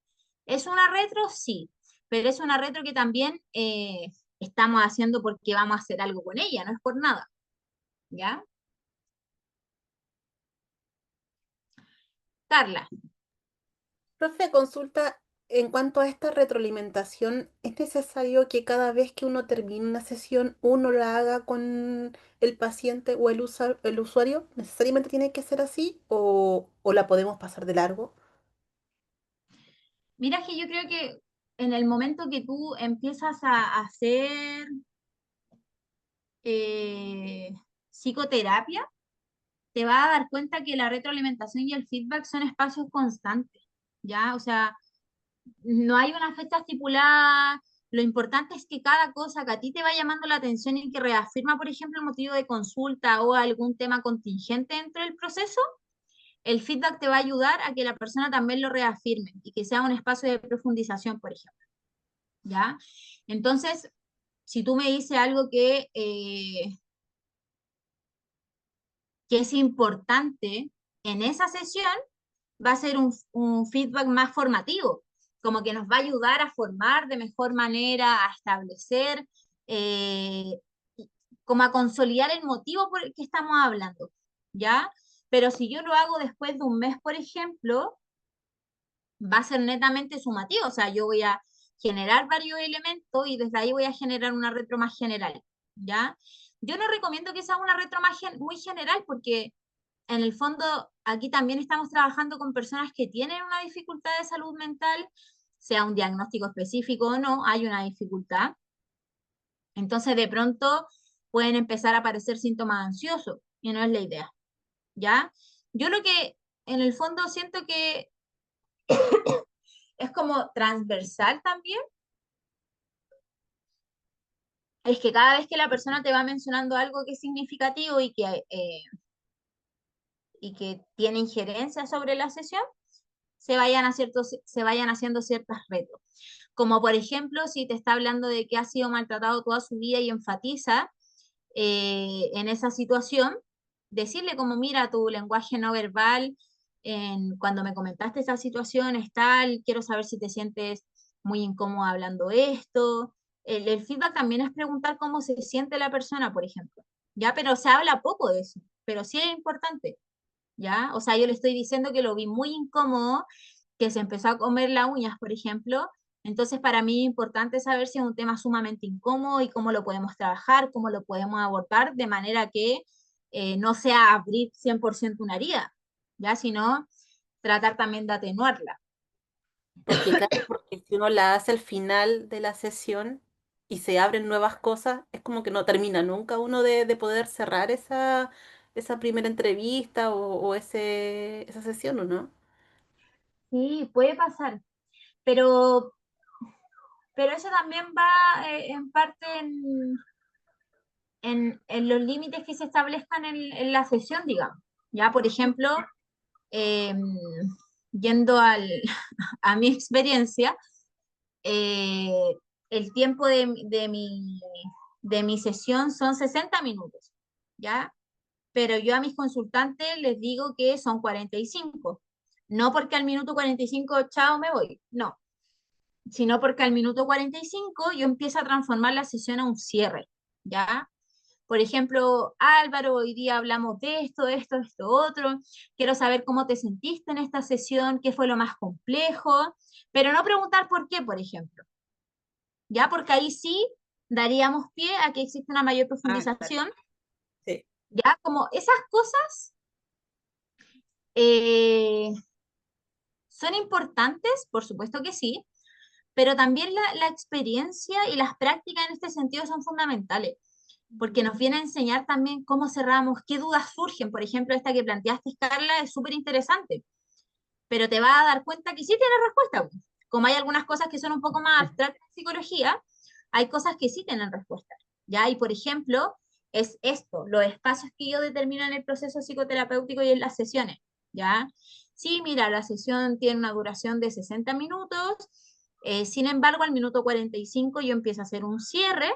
¿Es una retro? Sí, pero es una retro que también estamos haciendo porque vamos a hacer algo con ella, no es por nada, ¿ya? Carla. Profe, consulta, en cuanto a esta retroalimentación, ¿es necesario que cada vez que uno termine una sesión, uno la haga con el paciente o el usuario? ¿Necesariamente tiene que ser así o la podemos pasar de largo? Mira que yo creo que en el momento que tú empiezas a hacer eh, psicoterapia, te vas a dar cuenta que la retroalimentación y el feedback son espacios constantes, ¿ya? O sea, no hay una fecha estipulada. Lo importante es que cada cosa que a ti te va llamando la atención y que reafirma, por ejemplo, el motivo de consulta o algún tema contingente dentro del proceso, el feedback te va a ayudar a que la persona también lo reafirme y que sea un espacio de profundización, por ejemplo, ¿ya? Entonces, si tú me dices algo que es importante en esa sesión, va a ser un feedback más formativo, como que nos va a ayudar a formar de mejor manera, a establecer, eh, como a consolidar el motivo por el que estamos hablando, ¿ya? Pero si yo lo hago después de un mes, por ejemplo, va a ser netamente sumativo, o sea, yo voy a generar varios elementos y desde ahí voy a generar una retro más general, ¿ya? Yo no recomiendo que sea una retro más muy general porque en el fondo aquí también estamos trabajando con personas que tienen una dificultad de salud mental, sea un diagnóstico específico o no, hay una dificultad. Entonces de pronto pueden empezar a aparecer síntomas ansiosos y no es la idea, ¿ya? Yo lo que en el fondo siento que es como transversal también, es que cada vez que la persona te va mencionando algo que es significativo y que tiene injerencia sobre la sesión, se vayan haciendo ciertas retos. Como por ejemplo, si te está hablando de que ha sido maltratado toda su vida y enfatiza en esa situación, decirle como, mira, tu lenguaje no verbal cuando me comentaste esa situación, es tal, quiero saber si te sientes muy incómoda hablando esto. El feedback también es preguntar cómo se siente la persona, por ejemplo, ¿ya? Pero se habla poco de eso, pero sí es importante, ¿ya? O sea, yo le estoy diciendo que lo vi muy incómodo, que se empezó a comer las uñas, por ejemplo. Entonces, para mí es importante saber si es un tema sumamente incómodo y cómo lo podemos trabajar, cómo lo podemos abordar de manera que no sea abrir 100% una herida, ¿ya? Sino tratar también de atenuarla. Porque claro, porque si uno la hace al final de la sesión y se abren nuevas cosas, es como que no termina nunca uno de poder cerrar esa primera entrevista o esa sesión, ¿o no? Sí, puede pasar, pero, pero eso también va en parte en los límites que se establezcan en la sesión, digamos. Ya, por ejemplo, eh, yendo a mi experiencia, eh, el tiempo de mi sesión son 60 minutos, ¿ya? Pero yo a mis consultantes les digo que son 45. No porque al minuto 45, chao, me voy, no, sino porque al minuto 45 yo empiezo a transformar la sesión a un cierre, ¿ya? Por ejemplo, Álvaro, hoy día hablamos de esto, otro. Quiero saber cómo te sentiste en esta sesión, qué fue lo más complejo, pero no preguntar por qué, por ejemplo, ¿ya? Porque ahí sí daríamos pie a que existe una mayor Ah, claro. profundización, Sí. ¿ya? Como esas cosas eh, son importantes, por supuesto que sí, pero también la experiencia y las prácticas en este sentido son fundamentales, porque nos viene a enseñar también cómo cerramos, qué dudas surgen. Por ejemplo, esta que planteaste, Carla, es súper interesante, pero te vas a dar cuenta que sí tiene respuesta, pues. Como hay algunas cosas que son un poco más abstractas en psicología, hay cosas que sí tienen respuesta, ¿ya? Y por ejemplo, es esto, los espacios que yo determino en el proceso psicoterapéutico y en las sesiones, ¿ya? Sí, mira, la sesión tiene una duración de 60 minutos, sin embargo, al minuto 45 yo empiezo a hacer un cierre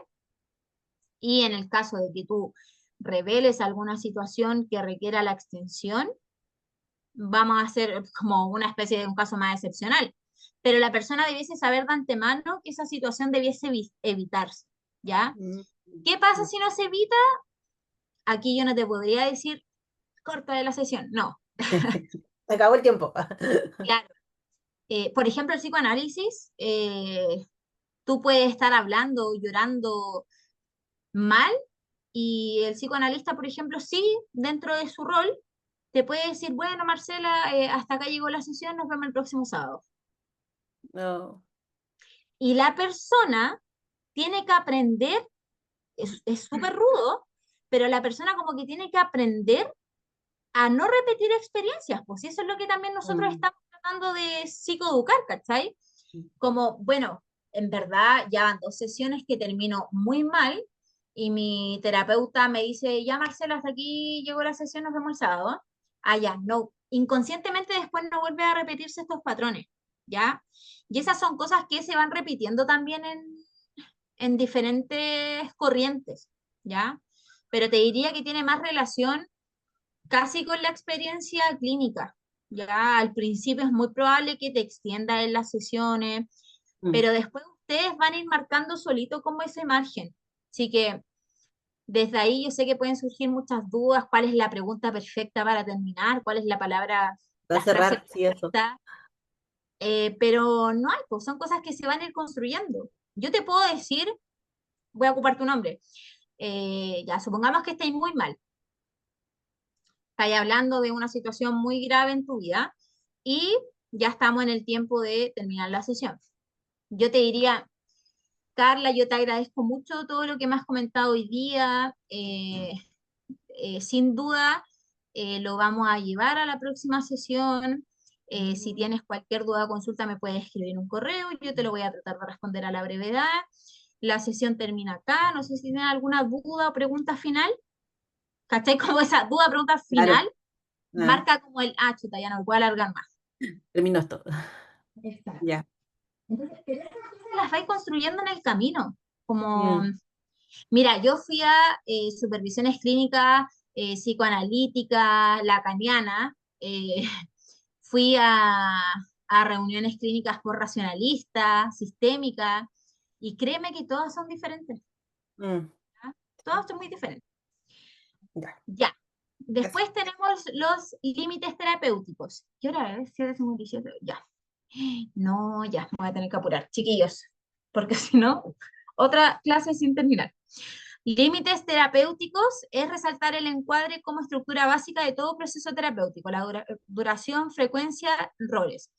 y en el caso de que tú reveles alguna situación que requiera la extensión, vamos a hacer como una especie de un caso más excepcional. Pero la persona debiese saber de antemano que esa situación debiese evitarse, ¿ya? Mm, ¿Qué pasa si no se evita? Aquí yo no te podría decir corta de la sesión, no. Acabó el tiempo. Claro. Por ejemplo, el psicoanálisis, tú puedes estar hablando, llorando mal, y el psicoanalista, por ejemplo, sí, dentro de su rol, te puede decir, bueno, Marcela, hasta acá llegó la sesión, nos vemos el próximo sábado. No. Y la persona tiene que aprender, es súper rudo, pero la persona como que tiene que aprender a no repetir experiencias, pues y eso es lo que también nosotros Mm. estamos tratando de psicoeducar, ¿cachai? Como, bueno, en verdad ya van 2 sesiones que termino muy mal y mi terapeuta me dice, ya Marcela, hasta aquí llegó la sesión, nos vemos el sábado. Ah, ya, no, inconscientemente después no vuelve a repetirse estos patrones, ¿ya? Y esas son cosas que se van repitiendo también en diferentes corrientes, ¿ya? Pero te diría que tiene más relación casi con la experiencia clínica. Ya al principio es muy probable que te extienda en las sesiones, Mm. pero después ustedes van a ir marcando solito como ese margen. Así que desde ahí yo sé que pueden surgir muchas dudas, cuál es la pregunta perfecta para terminar, cuál es la palabra, Va a la frase cerrar, sí, eso. perfecta, pero no hay, pues son cosas que se van a ir construyendo. Yo te puedo decir, voy a ocupar tu nombre, ya supongamos que estáis muy mal, estáis hablando de una situación muy grave en tu vida y ya estamos en el tiempo de terminar la sesión. Yo te diría, Carla, yo te agradezco mucho todo lo que me has comentado hoy día. Sin duda, lo vamos a llevar a la próxima sesión. Si tienes cualquier duda o consulta, me puedes escribir un correo. Yo te lo voy a tratar de responder a la brevedad. La sesión termina acá. No sé si tienen alguna duda o pregunta final. ¿Cachai? Como esa duda, pregunta Claro. final, Ah, marca como el, chuta, ya no me puedo alargar más. terminó esto. Exacto. Ya. Entonces, pero esas cosas las vais construyendo en el camino. Como, Mm. mira, yo fui a supervisiones clínicas, psicoanalítica, lacaniana, fui a reuniones clínicas por racionalista, sistémica, y créeme que todas son diferentes. Mm, ¿Ya? Todas son muy diferentes. ya. Ya. Después tenemos los límites terapéuticos. ¿Qué hora es? 7:57. Ya. No, ya, me voy a tener que apurar, chiquillos, porque si no, otra clase sin terminar. Límites terapéuticos es resaltar el encuadre como estructura básica de todo proceso terapéutico, la duración, frecuencia, roles.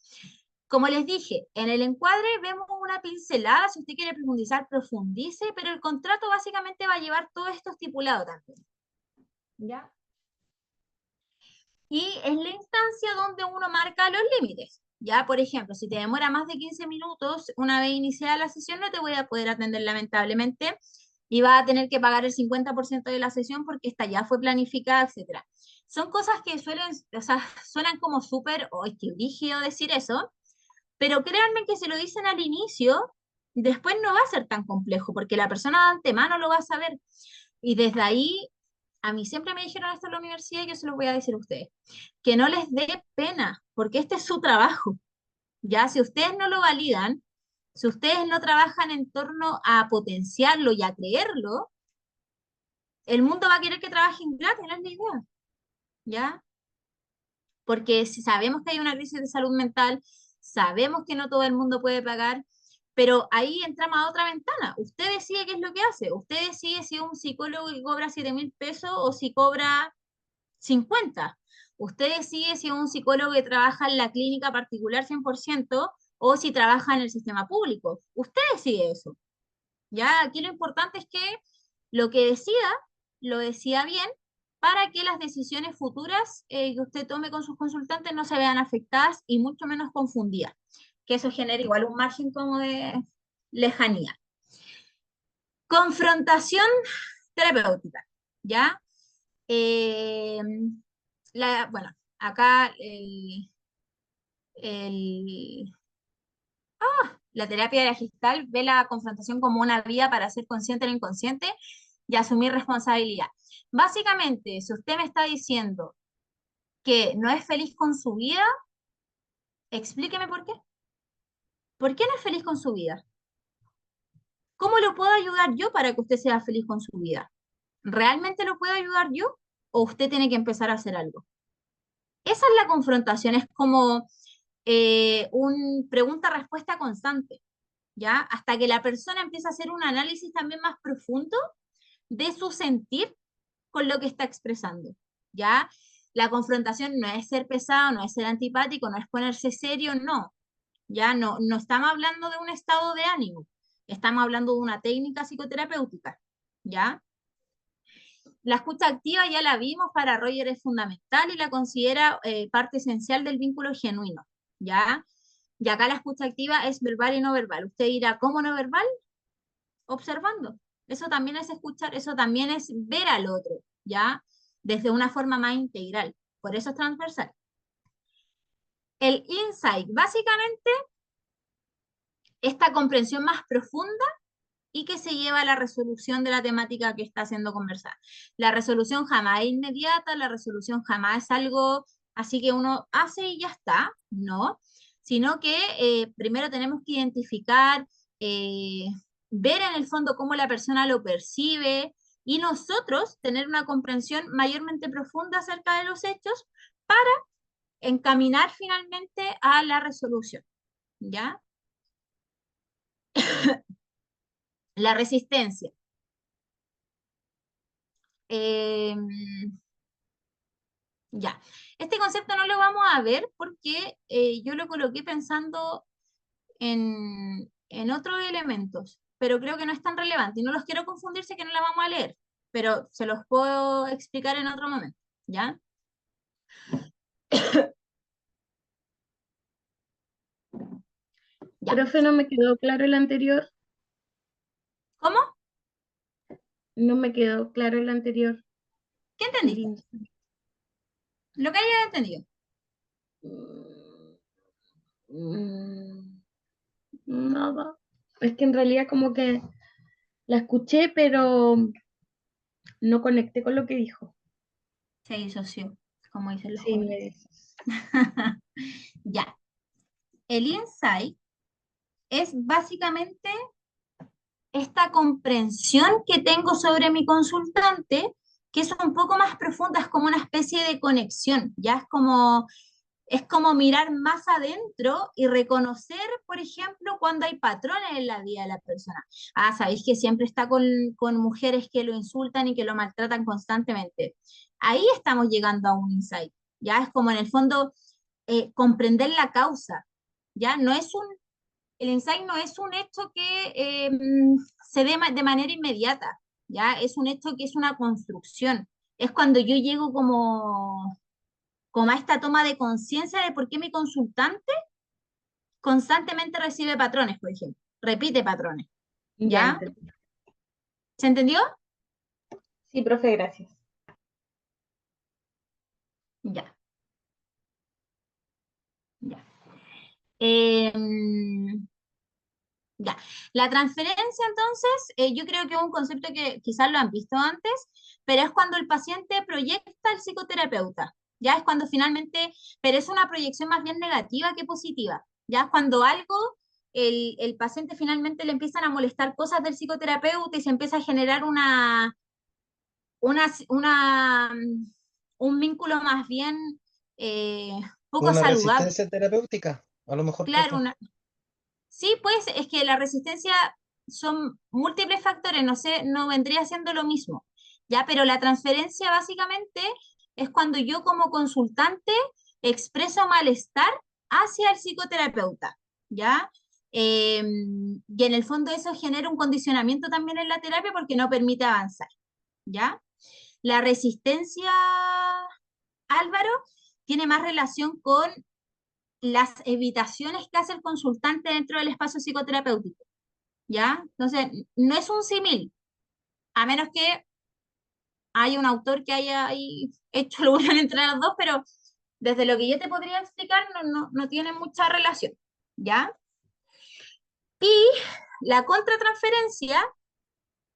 Como les dije, en el encuadre vemos una pincelada, si usted quiere profundizar, profundice, pero el contrato básicamente va a llevar todo esto estipulado también. ¿Ya? Y es la instancia donde uno marca los límites. Ya, por ejemplo, si te demora más de 15 minutos, una vez iniciada la sesión, no te voy a poder atender lamentablemente y vas a tener que pagar el 50% de la sesión porque esta ya fue planificada, etcétera. Son cosas que suelen, o sea, suenan como súper, oh, qué rígido decir eso, pero créanme que si lo dicen al inicio, después no va a ser tan complejo porque la persona de antemano lo va a saber. Y desde ahí, a mí siempre me dijeron esto en la universidad y yo se lo voy a decir a ustedes, que no les dé pena, porque este es su trabajo. Ya, si ustedes no lo validan, si ustedes no trabajan en torno a potenciarlo y a creerlo, el mundo va a querer que trabajen gratis, no es la idea. ¿Ya? Porque si sabemos que hay una crisis de salud mental, sabemos que no todo el mundo puede pagar, pero ahí entramos a otra ventana. Usted decide qué es lo que hace. Usted decide si es un psicólogo que cobra 7.000 pesos o si cobra 50. Usted decide si es un psicólogo que trabaja en la clínica particular 100% o si trabaja en el sistema público. Usted decide eso. Ya, aquí lo importante es que lo que decida, lo decida bien para que las decisiones futuras que usted tome con sus consultantes no se vean afectadas y mucho menos confundidas, que eso genera igual un margen como de lejanía. Confrontación terapéutica, ¿ya? Eh, bueno, acá el- la terapia de la Gestalt ve la confrontación como una vía para ser consciente de lo inconsciente y asumir responsabilidad. Básicamente, si usted me está diciendo que no es feliz con su vida, explíqueme por qué. ¿Por qué no es feliz con su vida? ¿Cómo lo puedo ayudar yo para que usted sea feliz con su vida? ¿Realmente lo puedo ayudar yo? ¿O usted tiene que empezar a hacer algo? Esa es la confrontación, es como un pregunta-respuesta constante, ¿ya? Hasta que la persona empieza a hacer un análisis también más profundo de su sentir con lo que está expresando, ¿ya? La confrontación no es ser pesado, no es ser antipático, no es ponerse serio, no, ya no estamos hablando de un estado de ánimo, estamos hablando de una técnica psicoterapéutica, ¿ya? La escucha activa ya la vimos, para Roger es fundamental y la considera parte esencial del vínculo genuino, ¿ya? Y acá la escucha activa es verbal y no verbal. Usted dirá, ¿cómo no verbal? Observando. Eso también es escuchar, eso también es ver al otro, ¿ya? Desde una forma más integral. Por eso es transversal. El insight, básicamente, esta comprensión más profunda y que se lleva a la resolución de la temática que está siendo conversada. La resolución jamás es inmediata, la resolución jamás es algo así que uno hace y ya está, no, sino que primero tenemos que identificar, ver en el fondo cómo la persona lo percibe y nosotros tener una comprensión mayormente profunda acerca de los hechos para encaminar finalmente a la resolución, ¿ya? La resistencia. Eh, ya, este concepto no lo vamos a ver porque yo lo coloqué pensando en otros elementos, pero creo que no es tan relevante y no los quiero confundirse que no la vamos a leer, pero se los puedo explicar en otro momento, ¿ya? Ya. Profe, no me quedó claro el anterior. ¿Cómo? No me quedó claro el anterior. ¿Qué El entendiste? insight. Lo que hayas entendido. Mm, Nada. Es que en realidad como que la escuché, pero no conecté con lo que dijo. Se disoció. como dicen los Sí, me jóvenes. dices. Ya. El insight es básicamente esta comprensión que tengo sobre mi consultante, que es un poco más profunda, es como una especie de conexión, ya es como mirar más adentro y reconocer, por ejemplo, cuando hay patrones en la vida de la persona. Ah, sabéis que siempre está con mujeres que lo insultan y que lo maltratan constantemente. Ahí estamos llegando a un insight, ya es como en el fondo comprender la causa, ya no es el insight no es un hecho que se dé de manera inmediata, ya es un hecho que es una construcción. Es cuando yo llego como a esta toma de conciencia de por qué mi consultante constantemente recibe patrones, por ejemplo, repite patrones, Ya ¿ya? entendí. ¿Se entendió? Sí, profe, gracias. Ya, ya. Em, ya. La transferencia, entonces, yo creo que es un concepto que quizás lo han visto antes, pero es cuando el paciente proyecta al psicoterapeuta. Ya es cuando finalmente, pero es una proyección más bien negativa que positiva. Ya es cuando algo, el paciente finalmente le empiezan a molestar cosas del psicoterapeuta y se empieza a generar una, una, un vínculo más bien poco Una saludable. resistencia terapéutica, a lo mejor, Claro, profe. sí, pues es que la resistencia son múltiples factores, no sé, no vendría siendo lo mismo, ¿ya? Pero la transferencia básicamente es cuando yo como consultante expreso malestar hacia el psicoterapeuta, ¿ya? Y en el fondo eso genera un condicionamiento también en la terapia porque no permite avanzar, ¿ya? La resistencia, Álvaro, tiene más relación con las evitaciones que hace el consultante dentro del espacio psicoterapéutico, ¿ya? Entonces, no es un símil, a menos que haya un autor que haya ahí hecho la unión entre los dos, pero desde lo que yo te podría explicar no tiene mucha relación, ¿ya? Y la contratransferencia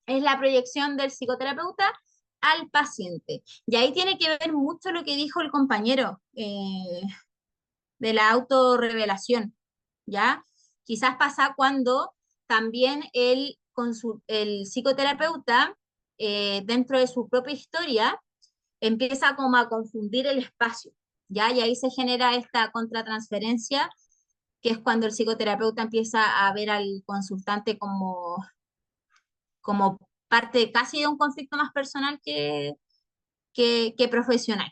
es la proyección del psicoterapeuta al paciente. Y ahí tiene que ver mucho lo que dijo el compañero de la autorrevelación, ¿ya? Quizás pasa cuando también el psicoterapeuta, dentro de su propia historia, empieza como a confundir el espacio, ¿ya? Y ahí se genera esta contratransferencia, que es cuando el psicoterapeuta empieza a ver al consultante como parte casi de un conflicto más personal que profesional,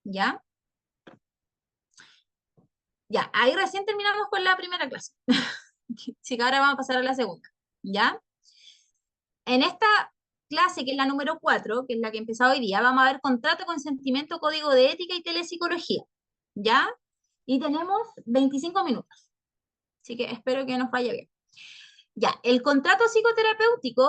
¿ya? Ya, ahí recién terminamos con la primera clase. Así que ahora vamos a pasar a la segunda, ¿ya? En esta clase, que es la número 4, que es la que empezó hoy día, vamos a ver contrato, consentimiento, código de ética y telepsicología, ¿ya? Y tenemos 25 minutos, así que espero que nos vaya bien. Ya, el contrato psicoterapéutico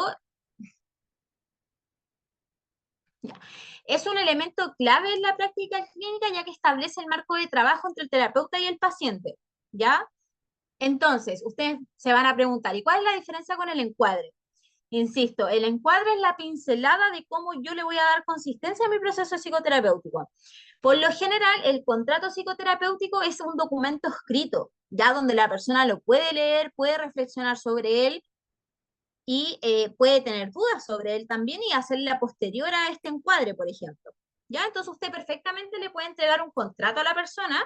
ya, es un elemento clave en la práctica clínica ya que establece el marco de trabajo entre el terapeuta y el paciente, ¿ya? Entonces, ustedes se van a preguntar, ¿y cuál es la diferencia con el encuadre? Insisto, el encuadre es la pincelada de cómo yo le voy a dar consistencia a mi proceso psicoterapéutico. Por lo general, el contrato psicoterapéutico es un documento escrito, ya donde la persona lo puede leer, puede reflexionar sobre él y puede tener dudas sobre él también y hacerla posterior a este encuadre, por ejemplo. ¿Ya? Entonces usted perfectamente le puede entregar un contrato a la persona,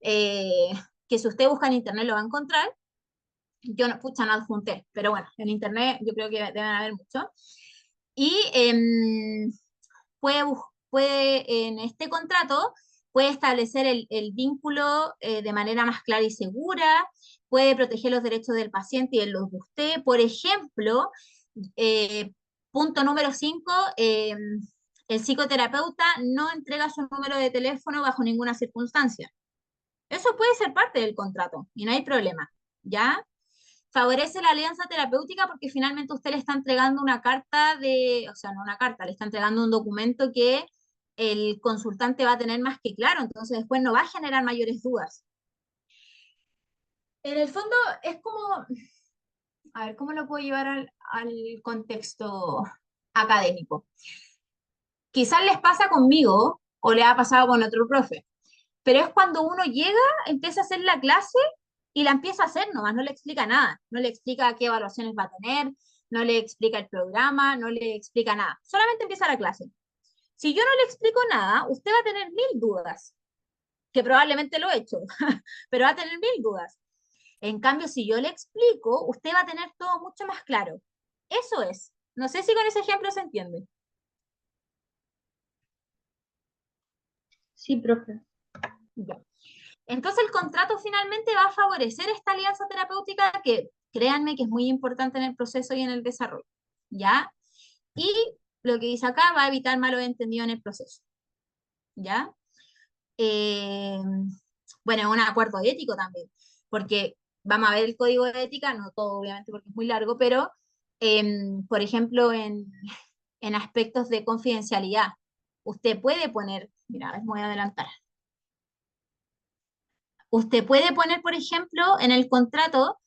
eh, que si usted busca en internet lo va a encontrar. Yo no, pucha, no adjunté, pero bueno, en internet yo creo que deben haber muchos. Y en este contrato puede establecer el vínculo de manera más clara y segura, puede proteger los derechos del paciente y de los de usted. Por ejemplo, eh, punto número 5, el psicoterapeuta no entrega su número de teléfono bajo ninguna circunstancia. Eso puede ser parte del contrato y no hay problema, ¿ya? Favorece la alianza terapéutica porque finalmente usted le está entregando una carta o sea, no una carta, le está entregando un documento que el consultante va a tener más que claro, entonces después no va a generar mayores dudas. En el fondo es como, a ver, ¿cómo lo puedo llevar al contexto académico? Quizás les pasa conmigo o le ha pasado con otro profe. Pero es cuando uno llega, empieza a hacer la clase y la empieza a hacer nomás, no le explica nada, no le explica qué evaluaciones va a tener, no le explica el programa, no le explica nada, solamente empieza la clase. Si yo no le explico nada, usted va a tener 1000 dudas, que probablemente lo he hecho, pero va a tener 1000 dudas. En cambio, si yo le explico, usted va a tener todo mucho más claro. Eso es. No sé si con ese ejemplo se entiende. Sí, profe. Ya. Entonces el contrato finalmente va a favorecer esta alianza terapéutica que créanme que es muy importante en el proceso y en el desarrollo, ¿ya? Y lo que dice acá va a evitar malos entendidos en el proceso, ¿ya? Eh, bueno, es un acuerdo ético también, porque vamos a ver el código de ética, no todo obviamente porque es muy largo, pero por ejemplo en aspectos de confidencialidad, usted puede poner, mira, a ver, me voy a adelantar. Usted puede poner, por ejemplo, en el contrato,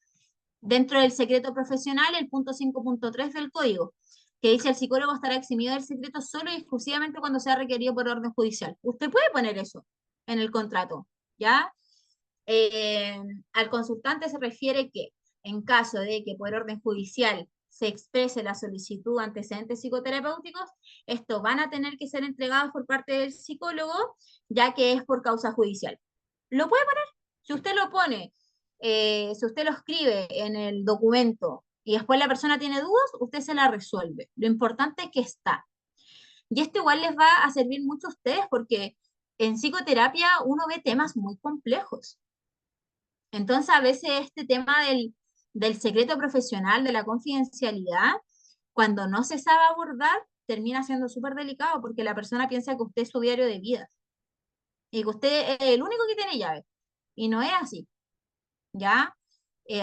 dentro del secreto profesional, el punto 5.3 del código, que dice el psicólogo estará eximido del secreto solo y exclusivamente cuando sea requerido por orden judicial. Usted puede poner eso en el contrato, ¿ya? Al consultante se refiere que en caso de que por orden judicial se exprese la solicitud de antecedentes psicoterapéuticos, estos van a tener que ser entregados por parte del psicólogo, ya que es por causa judicial. Lo puede poner, si usted lo pone, si usted lo escribe en el documento y después la persona tiene dudas, usted se la resuelve. Lo importante es que está. Y esto igual les va a servir mucho a ustedes porque en psicoterapia uno ve temas muy complejos. Entonces, a veces este tema del secreto profesional, de la confidencialidad, cuando no se sabe abordar, termina siendo súper delicado porque la persona piensa que usted es su diario de vida y que usted es el único que tiene llave. Y no es así, ¿ya?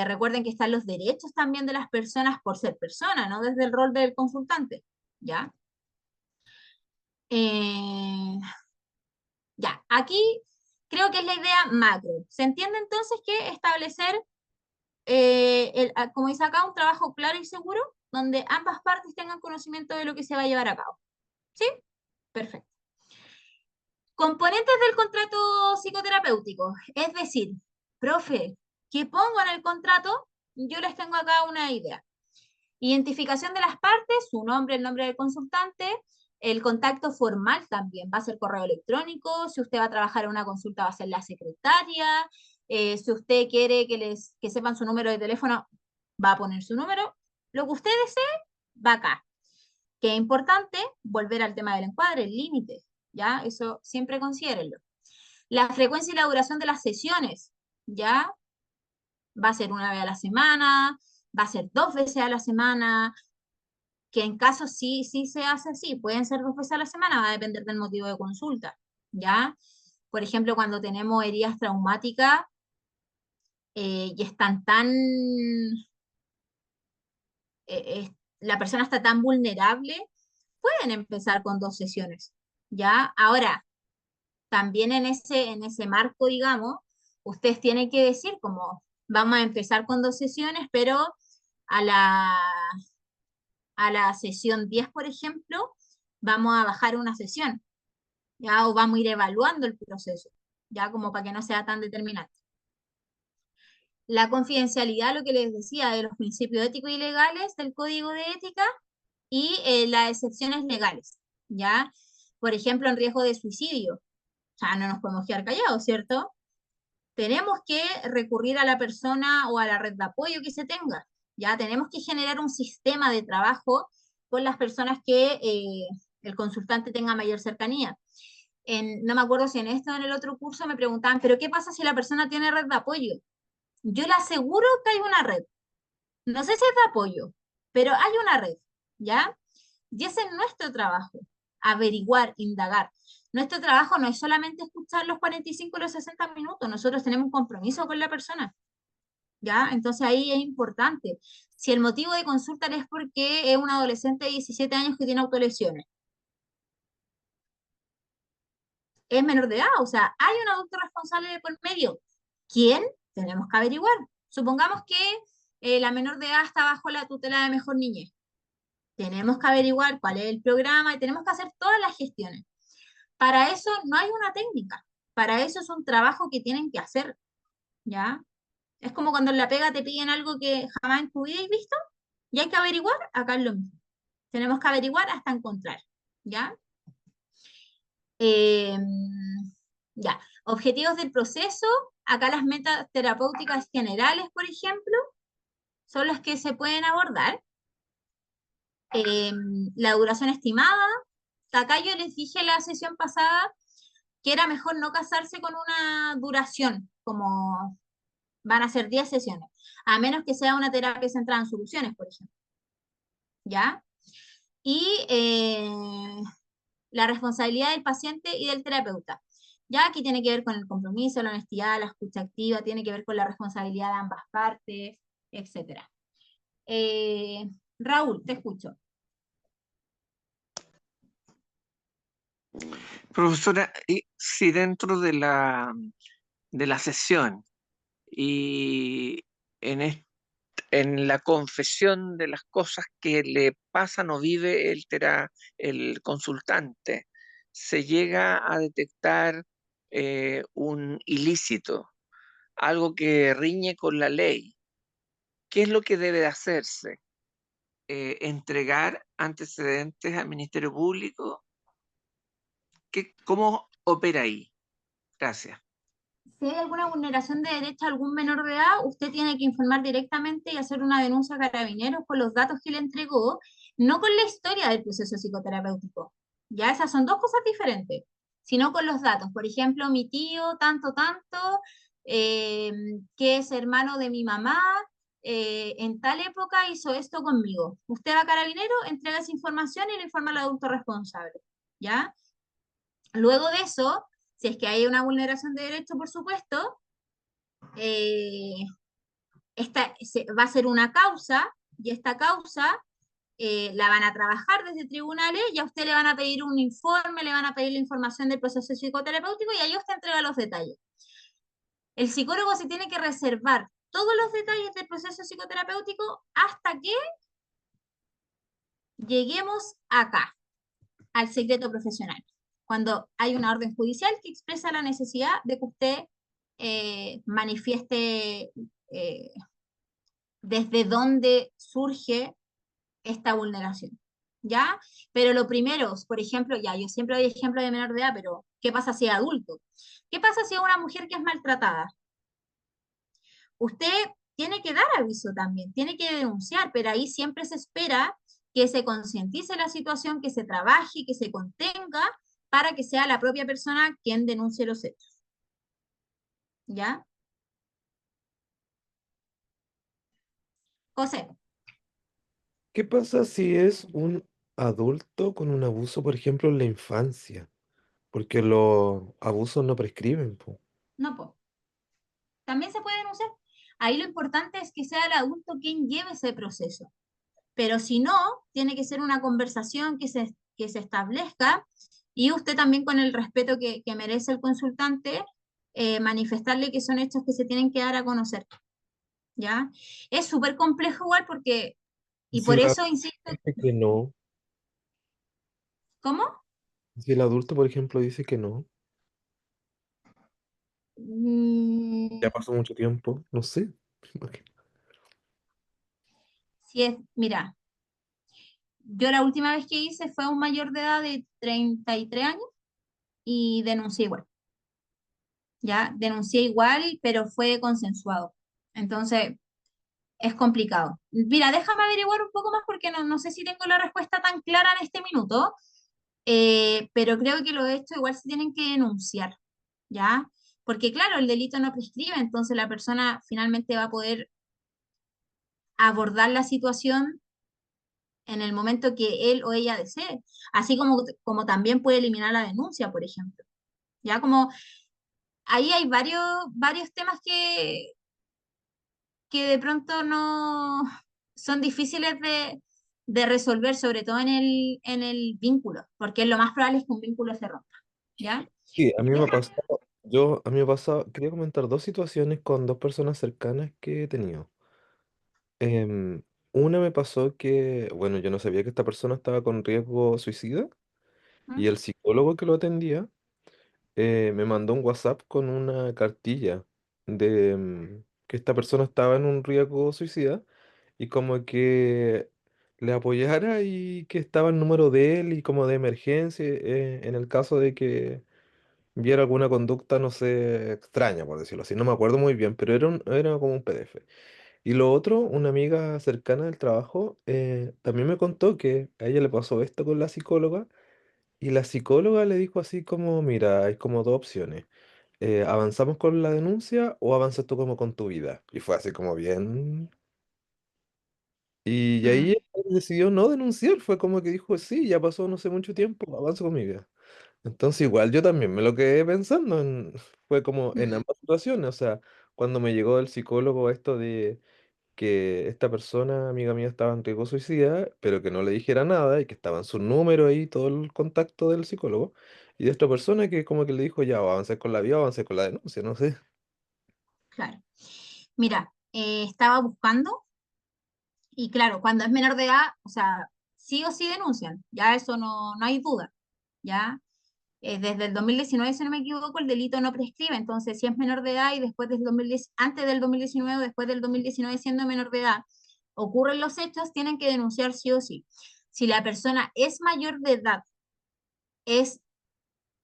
Recuerden que están los derechos también de las personas por ser persona, no desde el rol del consultante, ¿ya? Eh, ya, aquí creo que es la idea macro. ¿Se entiende entonces que establecer como dice acá, un trabajo claro y seguro donde ambas partes tengan conocimiento de lo que se va a llevar a cabo? ¿Sí? Perfecto. Componentes del contrato psicoterapéutico, es decir, profe, ¿qué pongo en el contrato? Yo les tengo acá una idea. Identificación de las partes, su nombre, el nombre del consultante, el contacto formal también, va a ser correo electrónico, si usted va a trabajar en una consulta va a ser la secretaria, si usted quiere que sepan su número de teléfono, va a poner su número, lo que usted desee, va acá. Que es importante, volver al tema del encuadre, el límite, ¿ya? Eso siempre considérenlo. La frecuencia y la duración de las sesiones, ¿ya? Va a ser una vez a la semana, va a ser 2 veces a la semana, que en caso sí se hace así, pueden ser 2 veces a la semana, va a depender del motivo de consulta, ¿ya? Por ejemplo, cuando tenemos heridas traumáticas y están tan, la persona está tan vulnerable, pueden empezar con 2 sesiones, ¿ya? Ahora, también en ese marco, digamos, ustedes tienen que decir como, vamos a empezar con 2 sesiones, pero a la sesión 10, por ejemplo, vamos a bajar una sesión, ¿ya? O vamos a ir evaluando el proceso, ya como para que no sea tan determinante. La confidencialidad, lo que les decía, de los principios éticos y legales del Código de Ética y las excepciones legales, ¿ya? Por ejemplo, en riesgo de suicidio. O sea, no nos podemos quedar callados, ¿cierto? Tenemos que recurrir a la persona o a la red de apoyo que se tenga, ¿ya? Tenemos que generar un sistema de trabajo con las personas que el consultante tenga mayor cercanía. No me acuerdo si en esto o en el otro curso me preguntaban, pero ¿qué pasa si la persona tiene red de apoyo? Yo le aseguro que hay una red. No sé si es de apoyo, pero hay una red, ¿ya? Y ese es nuestro trabajo, averiguar, indagar. Nuestro trabajo no es solamente escuchar los 45 o los 60 minutos, nosotros tenemos un compromiso con la persona, ¿ya? Entonces ahí es importante. Si el motivo de consulta es porque es un adolescente de 17 años que tiene autolesiones, es menor de edad, o sea, hay un adulto responsable de por medio. ¿Quién? Tenemos que averiguar. Supongamos que la menor de edad está bajo la tutela de Mejor Niñez. Tenemos que averiguar cuál es el programa y tenemos que hacer todas las gestiones. Para eso no hay una técnica, para eso es un trabajo que tienen que hacer, ¿ya? Es como cuando en la pega te piden algo que jamás en tu vida has visto y hay que averiguar, acá es lo mismo. Tenemos que averiguar hasta encontrar, ¿ya? Eh, ya, objetivos del proceso, acá las metas terapéuticas generales, por ejemplo, son las que se pueden abordar. Eh, la duración estimada, acá yo les dije la sesión pasada que era mejor no casarse con una duración, como van a ser 10 sesiones, a menos que sea una terapia centrada en soluciones, por ejemplo, ¿ya? Y la responsabilidad del paciente y del terapeuta. Ya aquí tiene que ver con el compromiso, la honestidad, la escucha activa, tiene que ver con la responsabilidad de ambas partes, etc. Raúl, te escucho. Profesora, si dentro de la sesión y en, en la confesión de las cosas que le pasan o vive el consultante, se llega a detectar un ilícito, algo que riñe con la ley, ¿qué es lo que debe de hacerse? ¿Entregar antecedentes al Ministerio Público? ¿Cómo opera ahí? Gracias. Si hay alguna vulneración de derecho a algún menor de edad, usted tiene que informar directamente y hacer una denuncia a Carabineros con los datos que le entregó, no con la historia del proceso psicoterapéutico. Ya esas son dos cosas diferentes, sino con los datos. Por ejemplo, mi tío, tanto, tanto, eh, que es hermano de mi mamá, en tal época hizo esto conmigo. Usted va a Carabineros, entrega esa información y le informa al adulto responsable. ¿Ya? Luego de eso, si es que hay una vulneración de derecho, por supuesto, eh, va a ser una causa y esta causa la van a trabajar desde tribunales y a usted le van a pedir un informe, le van a pedir la información del proceso psicoterapéutico y ahí usted entrega los detalles. El psicólogo se tiene que reservar todos los detalles del proceso psicoterapéutico hasta que lleguemos acá, al secreto profesional, cuando hay una orden judicial que expresa la necesidad de que usted manifieste desde dónde surge esta vulneración, ¿ya? Pero lo primero, por ejemplo, ya, yo siempre doy ejemplo de menor de edad, pero ¿qué pasa si es adulto? ¿Qué pasa si es una mujer que es maltratada? Usted tiene que dar aviso también, tiene que denunciar, pero ahí siempre se espera que se concientice la situación, que se trabaje, que se contenga para que sea la propia persona quien denuncie los hechos. ¿Ya? José, ¿Qué pasa si es un adulto con un abuso, por ejemplo, en la infancia? Porque los abusos no prescriben, po. no, pues, también se puede denunciar. Ahí lo importante es que sea el adulto quien lleve ese proceso. Pero si no, tiene que ser una conversación que se establezca y usted también con el respeto que merece el consultante, manifestarle que son hechos que se tienen que dar a conocer. ¿Ya? Es súper complejo igual porque, ¿Y y si por el eso adulto insisto, dice que no? ¿cómo? Si el adulto, por ejemplo, dice que no, Mm, ya pasó mucho tiempo, no sé. si es, mira, yo la última vez que hice fue a un mayor de edad de 33 años y denuncié igual, ¿ya? Denuncié igual, pero fue consensuado. Entonces, es complicado. Mira, déjame averiguar un poco más porque no sé si tengo la respuesta tan clara en este minuto, pero creo que los hechos igual se tienen que denunciar, ¿ya? Porque claro, el delito no prescribe, entonces la persona finalmente va a poder abordar la situación en el momento que él o ella desee, así como también puede eliminar la denuncia, por ejemplo. Ya como ahí hay varios temas que de pronto no son difíciles de resolver, sobre todo en el vínculo, porque lo más probable es que un vínculo se rompa. ¿Ya? Sí, a mí me ha Déjame, pasado, a mí me ha pasado, quería comentar dos situaciones con dos personas cercanas que he tenido. Em, una me pasó que, bueno, yo no sabía que esta persona estaba con riesgo suicida ¿Mm? Y el psicólogo que lo atendía me mandó un WhatsApp con una cartilla de que esta persona estaba en un riesgo suicida y como que le apoyara y que estaba el número de él y como de emergencia en el caso de que viera alguna conducta, no sé, extraña, por decirlo así. No me acuerdo muy bien, pero era como un PDF. Y lo otro, una amiga cercana del trabajo también me contó que a ella le pasó esto con la psicóloga y la psicóloga le dijo así como, mira, hay como dos opciones. ¿Avanzamos con la denuncia o avanzas tú como con tu vida? Y fue así como bien. Y Mm, ahí ella decidió no denunciar, fue como que dijo, sí, ya pasó no sé mucho tiempo, avanzo con mi vida. Entonces igual yo también me lo quedé pensando, fue como en ambas situaciones, o sea, cuando me llegó el psicólogo esto de que esta persona, amiga mía, estaba en riesgo suicida, pero que no le dijera nada y que estaba en su número ahí, todo el contacto del psicólogo, y de esta persona que como que le dijo, ya, o avancé con la vida, o avancé con la denuncia, no sé. claro. Mira, estaba buscando y claro, cuando es menor de edad, o sea, sí o sí denuncian, ya eso no hay duda, ¿ya? Desde el 2019, si no me equivoco, el delito no prescribe, entonces si es menor de edad y después del 2010, antes del 2019 o después del 2019 siendo menor de edad, ocurren los hechos, tienen que denunciar sí o sí. Si la persona es mayor de edad, es,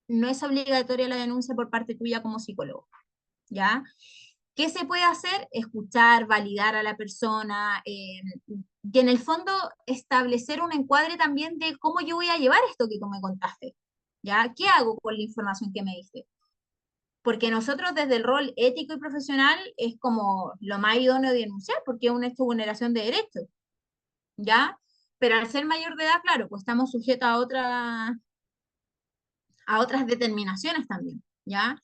no es obligatoria la denuncia por parte tuya como psicólogo, ¿ya? ¿Qué se puede hacer? Escuchar, validar a la persona y en el fondo establecer un encuadre también de cómo yo voy a llevar esto que tú me contaste. ¿Ya? ¿Qué hago con la información que me diste? Porque nosotros desde el rol ético y profesional es como lo más idóneo de denunciar porque es un hecho de vulneración de derechos, ¿ya? Pero al ser mayor de edad, claro, pues estamos sujetos a otras determinaciones también, ¿ya?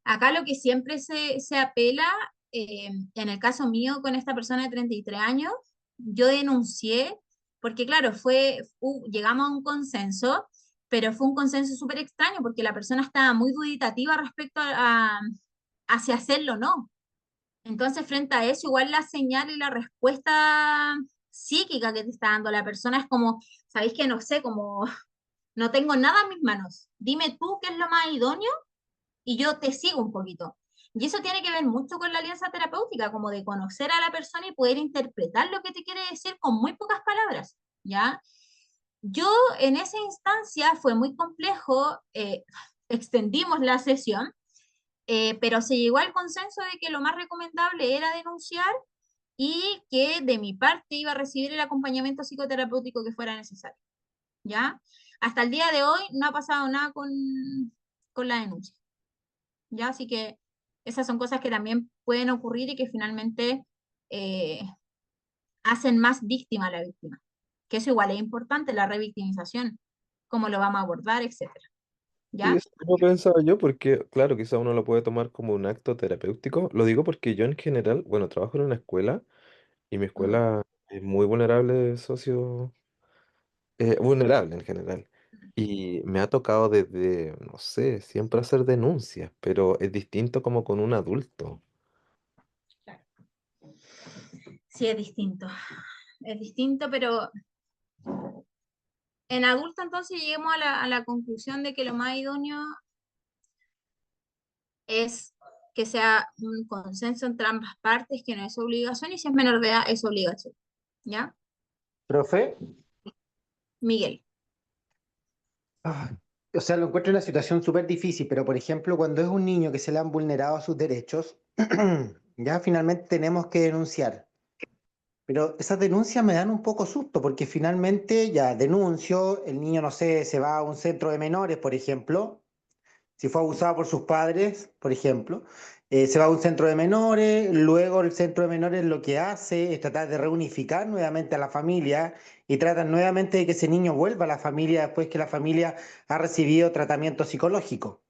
Acá lo que siempre se apela, en el caso mío con esta persona de 33 años, yo denuncié, porque claro, llegamos a un consenso, pero fue un consenso súper extraño porque la persona estaba muy duditativa respecto a si hacerlo o no. Entonces, frente a eso, igual la señal y la respuesta psíquica que te está dando la persona es como, ¿sabéis que no sé? Como, no tengo nada en mis manos. Dime tú qué es lo más idóneo y yo te sigo un poquito. Y eso tiene que ver mucho con la alianza terapéutica, como de conocer a la persona y poder interpretar lo que te quiere decir con muy pocas palabras, ¿ya? Yo en esa instancia fue muy complejo, extendimos la sesión, pero se llegó al consenso de que lo más recomendable era denunciar y que de mi parte iba a recibir el acompañamiento psicoterapéutico que fuera necesario, ¿ya? Hasta el día de hoy no ha pasado nada con la denuncia. ¿Ya? Así que esas son cosas que también pueden ocurrir y que finalmente eh, hacen más víctima a la víctima. Que eso igual es importante, la revictimización, cómo lo vamos a abordar, etcétera. Sí, ¿Ya? eso mismo pensaba yo, porque claro, quizá uno lo puede tomar como un acto terapéutico. Lo digo porque yo en general, bueno, trabajo en una escuela y mi escuela es muy vulnerable, vulnerable en general. Y me ha tocado desde, no sé, siempre hacer denuncias, pero es distinto como con un adulto. Sí, es distinto. Es distinto, pero en adulto entonces lleguemos a la conclusión de que lo más idóneo es que sea un consenso entre ambas partes, que no es obligación, y si es menor de edad es obligación. ¿Ya? Profe, Miguel. ah, o sea, lo encuentro en una situación súper difícil, pero por ejemplo, cuando es un niño que se le han vulnerado sus derechos, ya finalmente tenemos que denunciar. Pero esas denuncias me dan un poco susto, porque finalmente ya denuncio, el niño, no sé, se va a un centro de menores, por ejemplo, si fue abusado por sus padres, por ejemplo, se va a un centro de menores, luego el centro de menores lo que hace es tratar de reunificar nuevamente a la familia y tratan nuevamente de que ese niño vuelva a la familia después que la familia ha recibido tratamiento psicológico.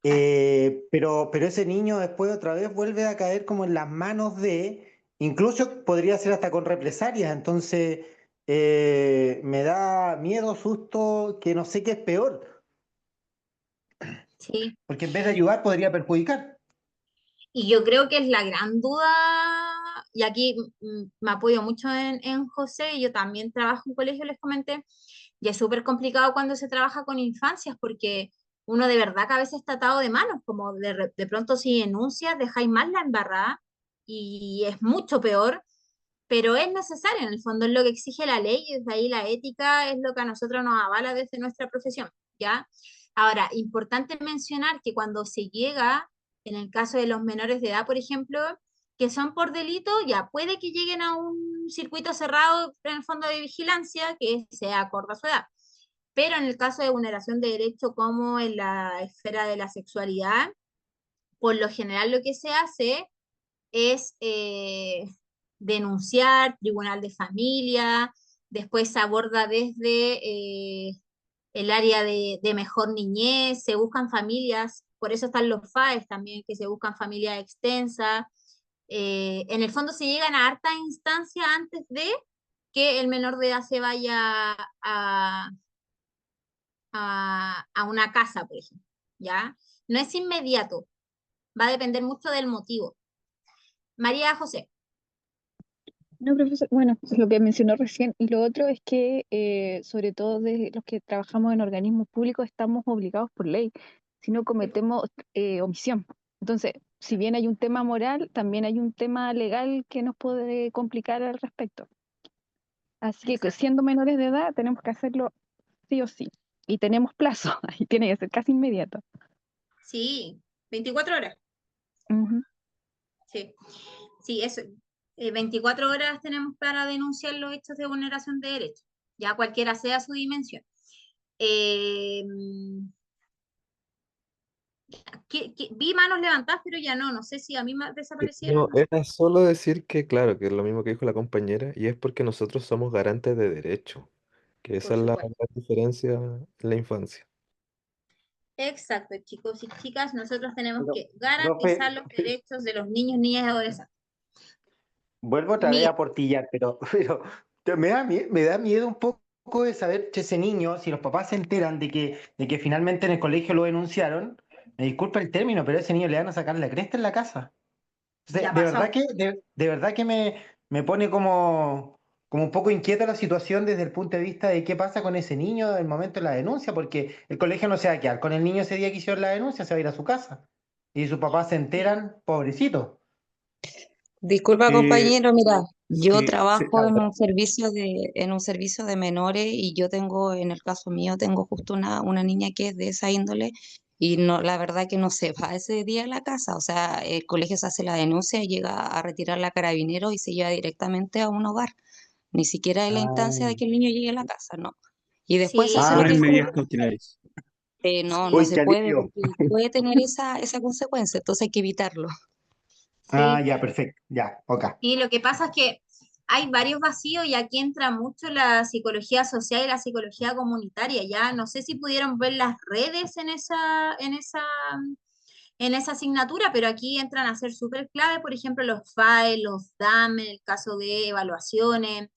Pero ese niño después otra vez vuelve a caer como en las manos de, incluso podría ser hasta con represalias, entonces me da miedo, susto, que no sé qué es peor, Sí, porque en vez de ayudar podría perjudicar. y yo creo que es la gran duda, y aquí me apoyo mucho en José, yo también trabajo en colegio, les comenté, Y es súper complicado cuando se trabaja con infancias porque uno de verdad que a veces está atado de manos, como de pronto si denuncias dejáis mal la embarrada y es mucho peor, pero es necesario, en el fondo es lo que exige la ley y desde ahí la ética es lo que a nosotros nos avala desde nuestra profesión, ¿ya? Ahora, importante mencionar que cuando se llega, en el caso de los menores de edad, por ejemplo, que son por delito, ya puede que lleguen a un circuito cerrado en el fondo de vigilancia que sea acorde a su edad. Pero en el caso de vulneración de derecho, como en la esfera de la sexualidad, por lo general lo que se hace es denunciar, tribunal de familia, después se aborda desde el área de mejor niñez, se buscan familias, por eso están los FAES también, que se buscan familias extensas. En el fondo se llegan a harta instancia antes de que el menor de edad se vaya a una casa, por ejemplo, ¿ya? No es inmediato, va a depender mucho del motivo. María José. No, profesor, bueno, lo que mencionó recién, y lo otro es que, sobre todo de los que trabajamos en organismos públicos, estamos obligados por ley, si no cometemos omisión. Entonces, si bien hay un tema moral, también hay un tema legal que nos puede complicar al respecto. Así que siendo menores de edad, tenemos que hacerlo sí o sí. Y tenemos plazo, y tiene que ser casi inmediato. Sí, 24 horas. Ujú. Sí, sí, eso. 24 horas tenemos para denunciar los hechos de vulneración de derechos, ya cualquiera sea su dimensión. Eh, vi manos levantadas, pero ya no sé si a mí me desaparecieron. No, era solo decir que, claro, que es lo mismo que dijo la compañera, y es porque nosotros somos garantes de derecho, que esa Por es la supuesto. gran diferencia en la infancia. Exacto, chicos y chicas, nosotros tenemos Pero, que garantizar profe, los derechos de los niños, niñas y adolescentes. vuelvo otra vez Miguel, a portillar, pero me da miedo un poco de saber que ese niño, si los papás se enteran de que finalmente en el colegio lo denunciaron, me disculpa el término, pero a ese niño le van a sacar la cresta en la casa. ya De verdad pasó. de verdad que me pone como un poco inquieta la situación desde el punto de vista de qué pasa con ese niño en el momento de la denuncia, porque el colegio no se va a quedar con el niño ese día que hicieron la denuncia, se va a ir a su casa. Y sus papás se Sí. enteran, pobrecito. Disculpa, Eh, compañero, mira, yo sí, sí, trabajo en un servicio de menores y yo tengo, en el caso mío, tengo justo una niña que es de esa índole y no, la verdad que no se va ese día a la casa. O sea, el colegio se hace la denuncia, llega a retirar la carabinero y se lleva directamente a un hogar. Ni siquiera es la instancia de ah, que el niño llegue a la casa, no. Y después se Sí, hace lo que Ponen es medidas corresponde. cautelares. No uy, se qué puede alivio. porque puede tener esa consecuencia, entonces hay que evitarlo. Ah, sí. ya, perfecto, ya, ok. Y lo que pasa es que hay varios vacíos y aquí entra mucho la psicología social y la psicología comunitaria. Ya no sé si pudieron ver las redes en esa asignatura, pero aquí entran a ser súper clave, por ejemplo, los FAE, los DAM, en el caso de evaluaciones.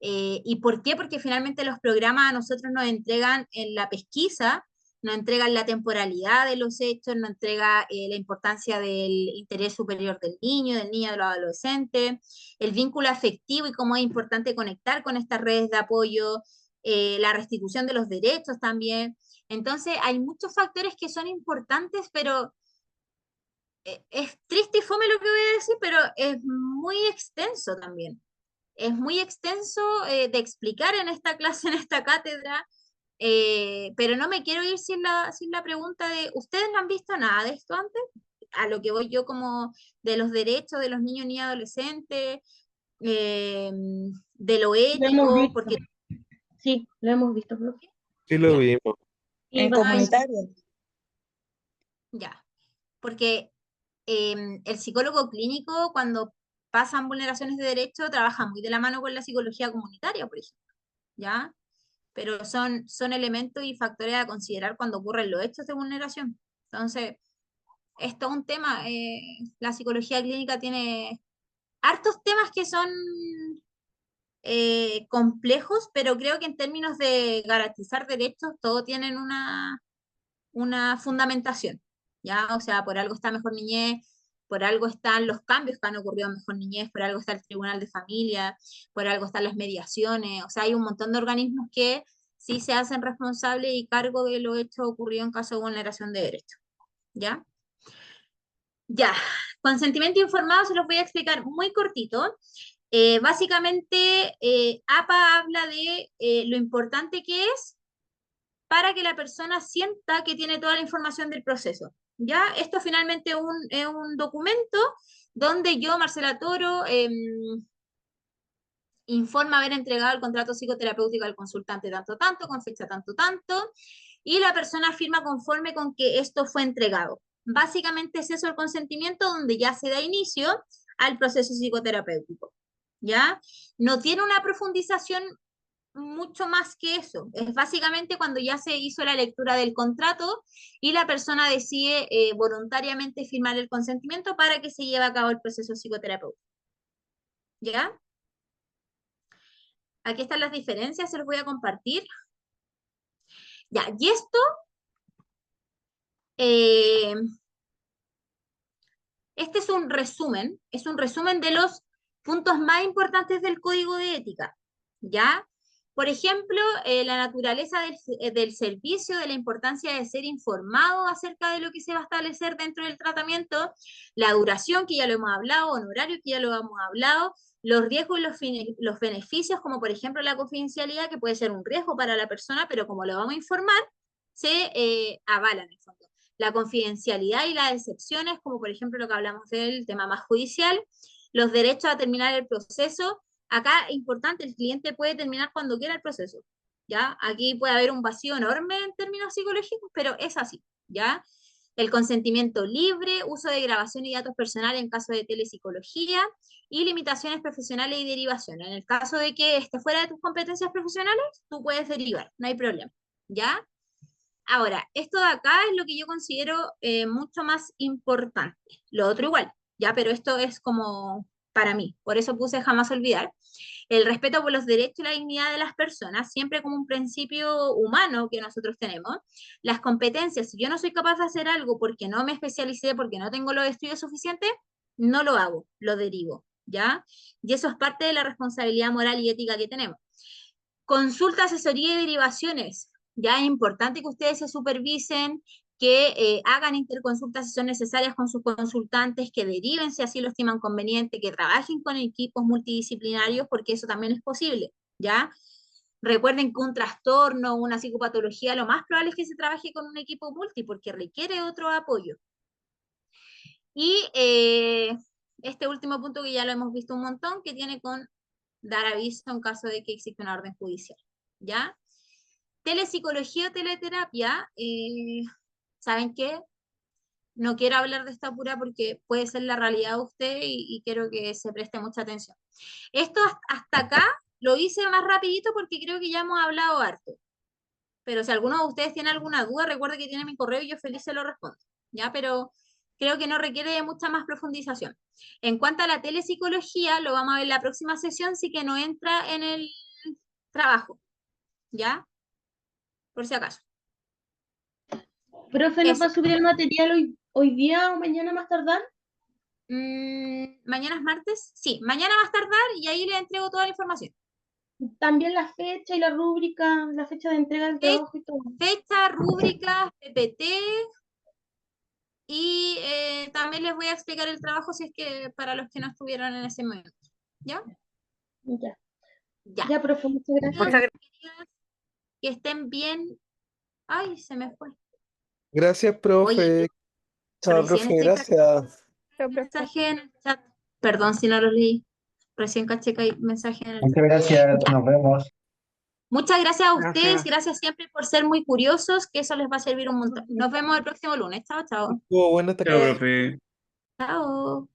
¿Y por qué? Porque finalmente los programas a nosotros nos entregan en la pesquisa, nos entregan la temporalidad de los hechos, nos entrega la importancia del interés superior del niño, de los adolescentes, el vínculo afectivo y cómo es importante conectar con estas redes de apoyo, la restitución de los derechos también. Entonces, hay muchos factores que son importantes, pero es triste y fome lo que voy a decir, pero es muy extenso también. Es muy extenso de explicar en esta clase, en esta cátedra, pero no me quiero ir sin la pregunta de, ¿ustedes no han visto nada de esto antes? A lo que voy yo como de los derechos de los niños y adolescentes, eh, de lo Lo hemos ético, visto, porque, sí, lo hemos visto, profe. Sí lo ya, vimos. Sí, En ay, bastante. comunitario. ya, porque el psicólogo clínico cuando pasan vulneraciones de derecho trabaja muy de la mano con la psicología comunitaria, por ejemplo, ¿ya? Pero son elementos y factores a considerar cuando ocurren los hechos de vulneración. Entonces, esto es un tema, la psicología clínica tiene hartos temas que son complejos, pero creo que en términos de garantizar derechos, todos tienen una fundamentación, ¿ya? O sea, por algo está Mejor Niñez, por algo están los cambios que han ocurrido en Mejor Niñez, por algo está el Tribunal de Familia, por algo están las mediaciones, o sea, hay un montón de organismos que sí se hacen responsables y cargo de lo hecho ocurrido en caso de vulneración de derechos. ¿Ya? Ya, consentimiento informado se los voy a explicar muy cortito. Básicamente, APA habla de lo importante que es para que la persona sienta que tiene toda la información del proceso. ¿Ya? Esto finalmente es un documento donde yo, Marcela Toro, informa haber entregado el contrato psicoterapéutico al consultante tanto, con fecha tanto, y la persona firma conforme con que esto fue entregado. Básicamente es eso el consentimiento, donde ya se da inicio al proceso psicoterapéutico, ¿ya? No tiene una profundización mucho más que eso. Es básicamente cuando ya se hizo la lectura del contrato y la persona decide voluntariamente firmar el consentimiento para que se lleve a cabo el proceso psicoterapéutico, ¿ya? Aquí están las diferencias, se los voy a compartir. Ya, y esto, este es un resumen de los puntos más importantes del Código de Ética, ¿ya? Por ejemplo, la naturaleza del servicio, de la importancia de ser informado acerca de lo que se va a establecer dentro del tratamiento, la duración, que ya lo hemos hablado, honorario, que ya lo hemos hablado, los riesgos y los beneficios, como por ejemplo la confidencialidad, que puede ser un riesgo para la persona, pero como lo vamos a informar, se avalan en el fondo. La confidencialidad y las excepciones, como por ejemplo lo que hablamos del tema más judicial, los derechos a terminar el proceso. Acá, importante, el cliente puede terminar cuando quiera el proceso, ¿ya? Aquí puede haber un vacío enorme en términos psicológicos, pero es así, ¿ya? El consentimiento libre, uso de grabación y datos personales en caso de telepsicología, y limitaciones profesionales y derivación. En el caso de que esté fuera de tus competencias profesionales, tú puedes derivar, no hay problema, ¿ya? Ahora, esto de acá es lo que yo considero mucho más importante. Lo otro igual, ¿ya? Pero esto es como para mí, por eso puse jamás olvidar. El respeto por los derechos y la dignidad de las personas, siempre como un principio humano que nosotros tenemos. Las competencias, si yo no soy capaz de hacer algo porque no me especialicé, porque no tengo los estudios suficientes, no lo hago, lo derivo, ¿ya? Y eso es parte de la responsabilidad moral y ética que tenemos. Consulta, asesoría y derivaciones. Ya es importante que ustedes se supervisen, que hagan interconsultas si son necesarias con sus consultantes, que deriven si así lo estiman conveniente, que trabajen con equipos multidisciplinarios, porque eso también es posible, ¿ya? Recuerden que un trastorno, una psicopatología, lo más probable es que se trabaje con un equipo multi, porque requiere otro apoyo. Y este último punto que ya lo hemos visto un montón, que tiene con dar aviso en caso de que exista una orden judicial, ¿ya? Telepsicología o teleterapia, ¿saben qué? No quiero hablar de esta pura porque puede ser la realidad de usted y quiero que se preste mucha atención. Esto hasta acá lo hice más rapidito porque creo que ya hemos hablado harto. Pero si alguno de ustedes tiene alguna duda, recuerde que tiene mi correo y yo feliz se lo respondo, ¿ya? Pero creo que no requiere de mucha más profundización. En cuanto a la telepsicología, lo vamos a ver en la próxima sesión, sí que no entra en el trabajo, ¿ya? Por si acaso. ¿Profe, nos va a subir el material hoy día o mañana más tardar? ¿Mañana es martes? Sí, mañana más tardar y ahí le entrego toda la información. También la fecha y la rúbrica, la fecha de entrega del trabajo y todo. Fecha, rúbrica, PPT, y también les voy a explicar el trabajo si es que para los que no estuvieron en ese momento. ¿Ya? Ya, profe, muchas gracias. Que estén bien. Ay, se me fue. Gracias, profe. Oye, Chao, recién profe, estoy gracias. cachando mensaje en el chat. Perdón si no lo leí. Recién caché que hay mensaje en el chat. Muchas gracias, nos vemos. Muchas gracias a ustedes, Gracias. gracias siempre por ser muy curiosos, que eso les va a servir un montón. Nos vemos el próximo lunes. Chao, chao. Estuvo buena esta Chao, clase. profe. Chao.